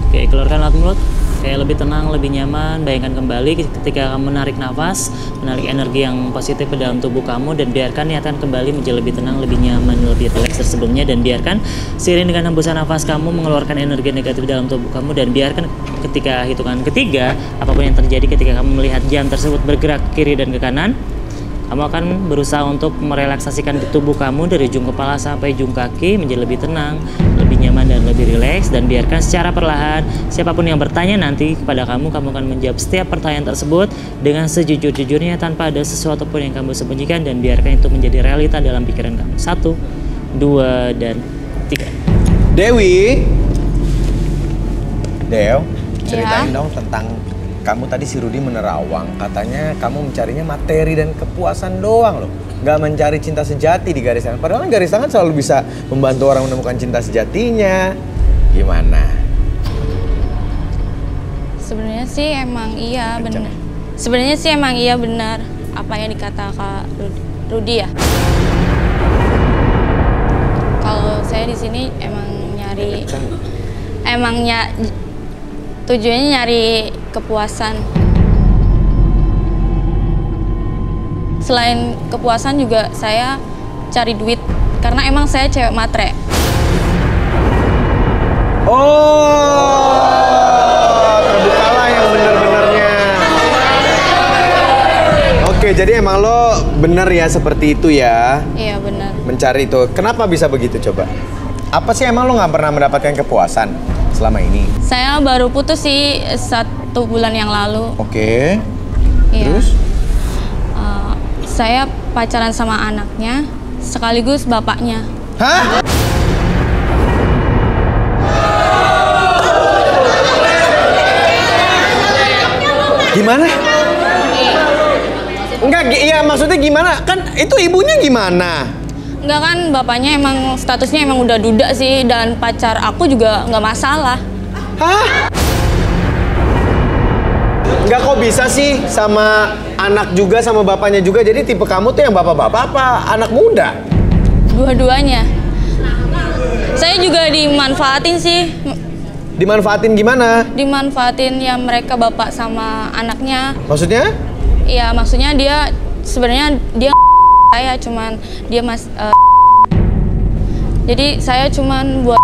Oke, keluarkan lewat mulut. Kayak lebih tenang, lebih nyaman. Bayangkan kembali ketika kamu menarik nafas, menarik energi yang positif ke dalam tubuh kamu dan biarkan niatkan kembali menjadi lebih tenang, lebih nyaman, lebih rileks dari sebelumnya dan biarkan seiring dengan hembusan nafas kamu mengeluarkan energi negatif dalam tubuh kamu dan biarkan ketika hitungan ketiga, apapun yang terjadi ketika kamu melihat jam tersebut bergerak ke kiri dan ke kanan, kamu akan berusaha untuk merelaksasikan tubuh kamu dari ujung kepala sampai ujung kaki menjadi lebih tenang, lebih nyaman dan lebih rileks dan biarkan secara perlahan siapapun yang bertanya nanti kepada kamu akan menjawab setiap pertanyaan tersebut dengan sejujur-jujurnya tanpa ada sesuatu pun yang kamu sembunyikan dan biarkan itu menjadi realita dalam pikiran kamu. 1, 2, dan 3. Dewi. Dew, ceritain dong tentang kamu tadi si Rudi menerawang, katanya kamu mencarinya materi dan kepuasan doang loh. Nggak mencari cinta sejati di garis tangan. Padahal garis tangan selalu bisa membantu orang menemukan cinta sejatinya. Gimana? Sebenarnya sih emang iya benar. Sebenarnya sih emang iya benar apa yang dikata Kak Rudi ya. Kalau saya di sini tujuannya nyari kepuasan. Selain kepuasan juga saya cari duit karena emang saya cewek matre. Oh, terbukalah yang benar-benarnya. Oke, jadi emang lo bener ya seperti itu ya? Iya benar. Mencari itu. Kenapa bisa begitu coba? Apa sih emang lo nggak pernah mendapatkan kepuasan selama ini? Saya baru putus sih 1 bulan yang lalu. Oke. Iya. Terus? Saya pacaran sama anaknya sekaligus bapaknya. Hah? Gimana? Enggak, iya maksudnya gimana? Kan itu ibunya gimana? Enggak kan, bapaknya emang statusnya emang udah duda sih dan pacar aku juga nggak masalah. Hah? Enggak kok bisa sih sama anak juga sama bapaknya juga. Jadi tipe kamu tuh yang bapak-bapak apa anak muda? Dua-duanya. Saya juga dimanfaatin sih. Dimanfaatin gimana? Dimanfaatin ya mereka bapak sama anaknya. Maksudnya? Iya, maksudnya dia sebenarnya dia saya cuman dia jadi saya cuman buat.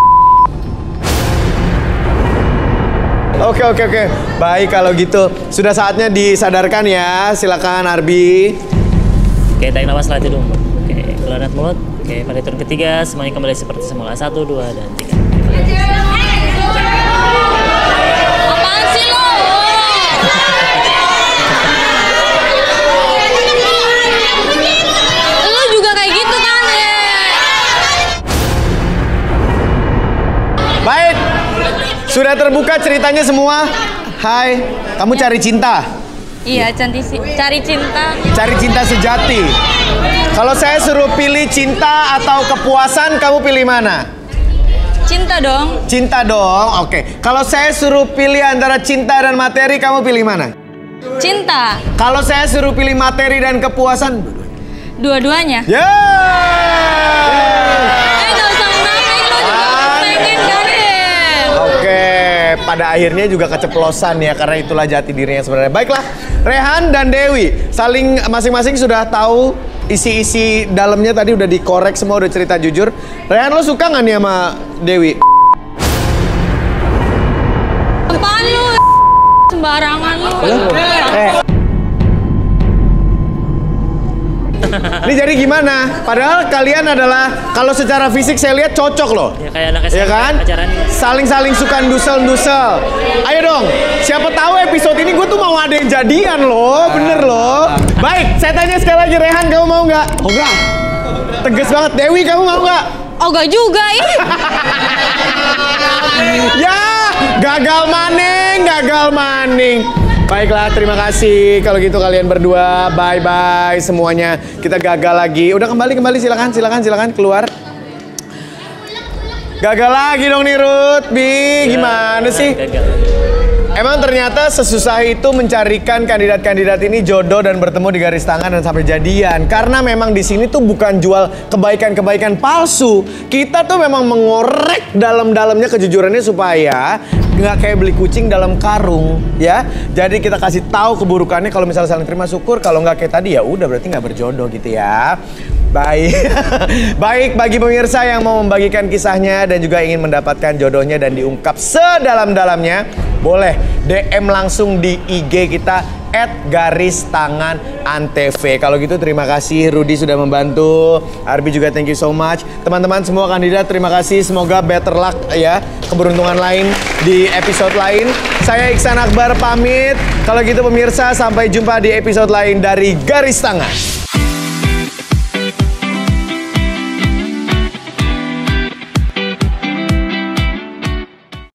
Oke. Baik kalau gitu. Sudah saatnya disadarkan ya. Silakan Arbi. Oke, tarik nafas latih dulu. Oke, keluar dari mulut. Oke, pada turun ketiga semuanya kembali seperti semula. 1, 2, dan 3. Apaan sih lo? Lo juga kayak gitu kan ya? Baik. Sudah terbuka ceritanya semua. Hai, kamu cari cinta? Iya, cantik sih. Cari cinta. Cari cinta sejati. Kalau saya suruh pilih cinta atau kepuasan, kamu pilih mana? Cinta dong. Cinta dong, oke. Kalau saya suruh pilih antara cinta dan materi, kamu pilih mana? Cinta. Kalau saya suruh pilih materi dan kepuasan? Dua-duanya. Ya. Gak usah menangis, lo juga pengen kan ya? Oke, pada akhirnya juga keceplosan ya, karena itulah jati dirinya sebenarnya. Baiklah, Rehan dan Dewi saling masing-masing sudah tahu isi-isi dalamnya, tadi udah dikorek semua, udah cerita jujur. Rehan, lo suka nggak nih sama Dewi? Apaan lu? Sembarangan lu. Ini jadi gimana? Padahal kalian adalah, kalau secara fisik saya lihat cocok loh. Ya kayak anak SMA ya kan? pacaran. Saling-saling suka dusel-dusel. Ayo dong, siapa tahu episode ini gue tuh mau ada yang jadian loh, bener loh. Baik, saya tanya sekali lagi, Rehan, kamu mau nggak? Oh enggak. Tegas banget. Dewi, kamu mau nggak? Oh enggak juga ih. Ya, gagal maning. Baiklah, terima kasih. Kalau gitu kalian berdua, bye-bye semuanya. Kita gagal lagi. Udah kembali, silakan keluar. Gagal lagi dong nih Ruth, Bi. Gimana sih? Emang ternyata sesusah itu mencarikan kandidat-kandidat ini jodoh dan bertemu di garis tangan dan sampai jadian. Karena memang di sini tuh bukan jual kebaikan-kebaikan palsu. Kita tuh memang mengorek dalam-dalamnya kejujurannya supaya nggak kayak beli kucing dalam karung, ya. Jadi kita kasih tahu keburukannya, kalau misalnya saling terima syukur, kalau nggak kayak tadi ya udah berarti nggak berjodoh gitu ya. Baik. Baik, bagi pemirsa yang mau membagikan kisahnya dan juga ingin mendapatkan jodohnya dan diungkap sedalam-dalamnya, boleh DM langsung di IG kita @garistanganantv. Kalau gitu terima kasih Rudy sudah membantu. Arbi juga thank you so much. Teman-teman semua kandidat terima kasih. Semoga better luck ya, keberuntungan lain di episode lain. Saya Iksan Akbar pamit. Kalau gitu pemirsa, sampai jumpa di episode lain dari Garis Tangan.